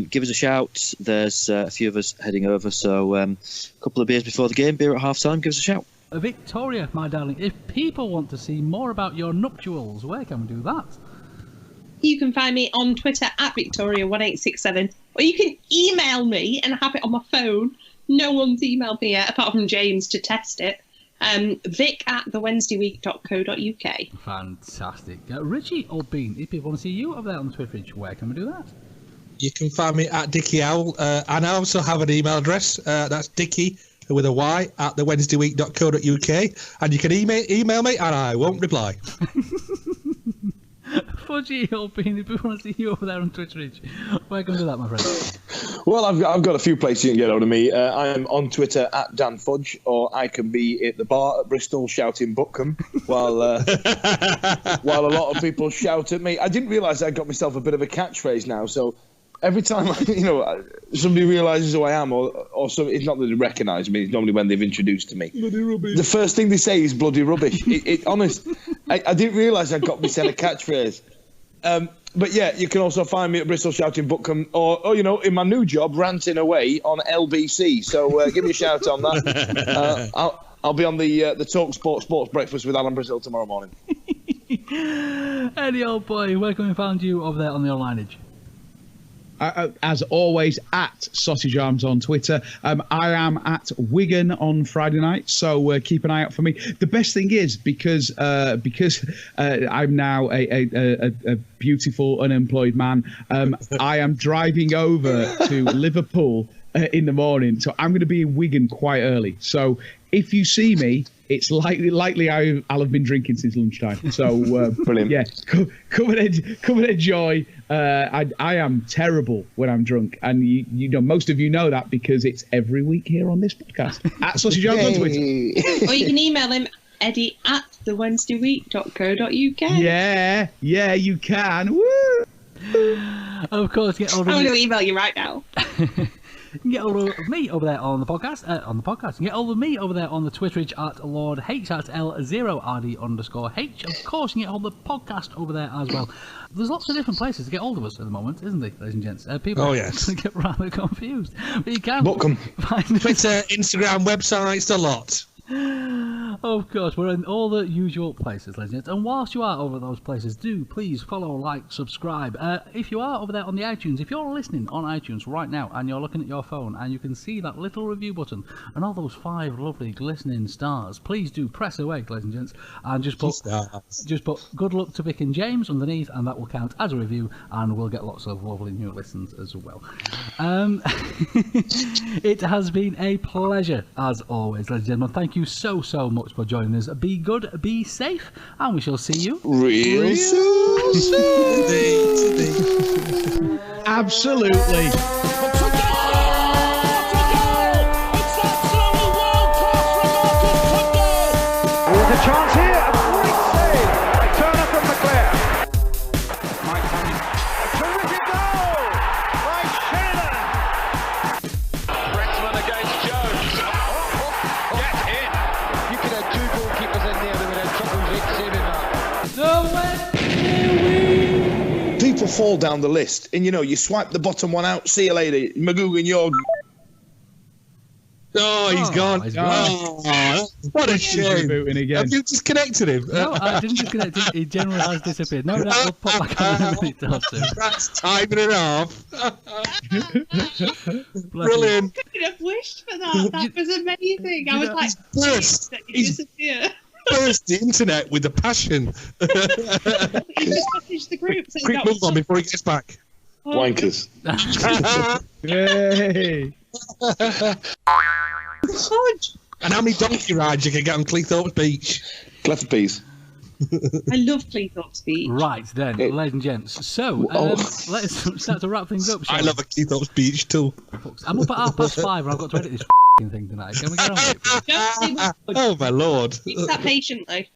give us a shout. There's a few of us heading over, so a couple of beers before the game, beer at half time, give us a shout. Victoria, my darling, if people want to see more about your nuptials, where can we do that? You can find me on Twitter @Victoria1867, or you can email me and have it on my phone. No one's emailed me yet, apart from James to test it. Vic@thewednesdayweek.co.uk. Fantastic. Richie or Bean, if people want to see you over there on the Twitteridge, where can we do that? You can find me @DickieOwl, and I also have an email address. That's Dickie with a Y @thewednesdayweek.co.uk, and you can email me and I won't reply. Fudgy or Bean, if people want to see you over there on Twitteridge, where can we do that, my friend? Well, I've got a few places you can get hold of me. I am on Twitter @DanFudge, or I can be at the bar at Bristol shouting Buckham while a lot of people shout at me. I didn't realise I got myself a bit of a catchphrase now, so every time somebody realises who I am, or so, it's not that they recognise me, it's normally when they've introduced to me. Bloody rubbish. The first thing they say is bloody rubbish. Honest, I didn't realise I got myself a catchphrase. But yeah, you can also find me at Bristol shouting Buckham, or in my new job, ranting away on LBC. So give me a shout on that. I'll be on the Talk Sports Breakfast with Alan Brazil tomorrow morning. Eddie, old boy, where can we find you over there on the onlineage? As always, @Sausage Arms on Twitter. I am at Wigan on Friday night, so keep an eye out for me. The best thing is because I'm now a beautiful unemployed man. I am driving over to Liverpool in the morning, so I'm going to be in Wigan quite early. So if you see me, it's likely I'll have been drinking since lunchtime. So brilliant. Yeah, come and enjoy. I am terrible when I'm drunk, and most of you know that because it's every week here on this podcast. @Sausage Arms on Twitter. Or you can email him, Eddie@thewednesdayweek.co.uk. Yeah, you can. Woo! Of course, get hold of I'm going to email you right now. You can get hold of me over there on the podcast. You can get hold of me over there on the Twitteridge @Lord H, that's L0RD_H. Of course, you can get hold of the podcast over there as well. There's lots of different places to get hold of us at the moment, isn't there, ladies and gents? People get rather confused. But you can find Twitter, Instagram, websites, the lot. Of course, we're in all the usual places, ladies and gents. And whilst you are over those places, do please follow, like, subscribe. If you are over there on the iTunes, if you're listening on iTunes right now and you're looking at your phone and you can see that little review button and all those 5 lovely glistening stars, please do press away, ladies and gents, and just put good luck to Vic and James underneath, and that will count as a review, and we'll get lots of lovely new listens as well. It has been a pleasure as always, ladies and gentlemen. Thank you so much for joining us. Be good, be safe, and we shall see you real soon. Absolutely. to fall down the list, and you swipe the bottom one out. See you later, Magoogan. You're. Oh, he's gone. He's gone. Oh, what a shame. Have you disconnected him? No, I didn't disconnect him. He generally has disappeared. No, we'll pop back on in a minute or two. That's time and a half. Brilliant. I could have wished for that. That was amazing. I was like, burst. He's disappear. Burst the internet with a passion. He just messaged the group. So Quick move on before he gets back. Wankers. Hey. Fudge. And how many donkey rides you can get on Cleethorpes Beach? Cleethorpes. I love Cleethorpes Beach. Right then, ladies and gents. So let's start to wrap things up. I love a Cleethorpes Beach too. I'm up at 5:30 and I've got to edit this thing tonight. Can we get on with it, please? Just say Oh my lord. keep that patiently.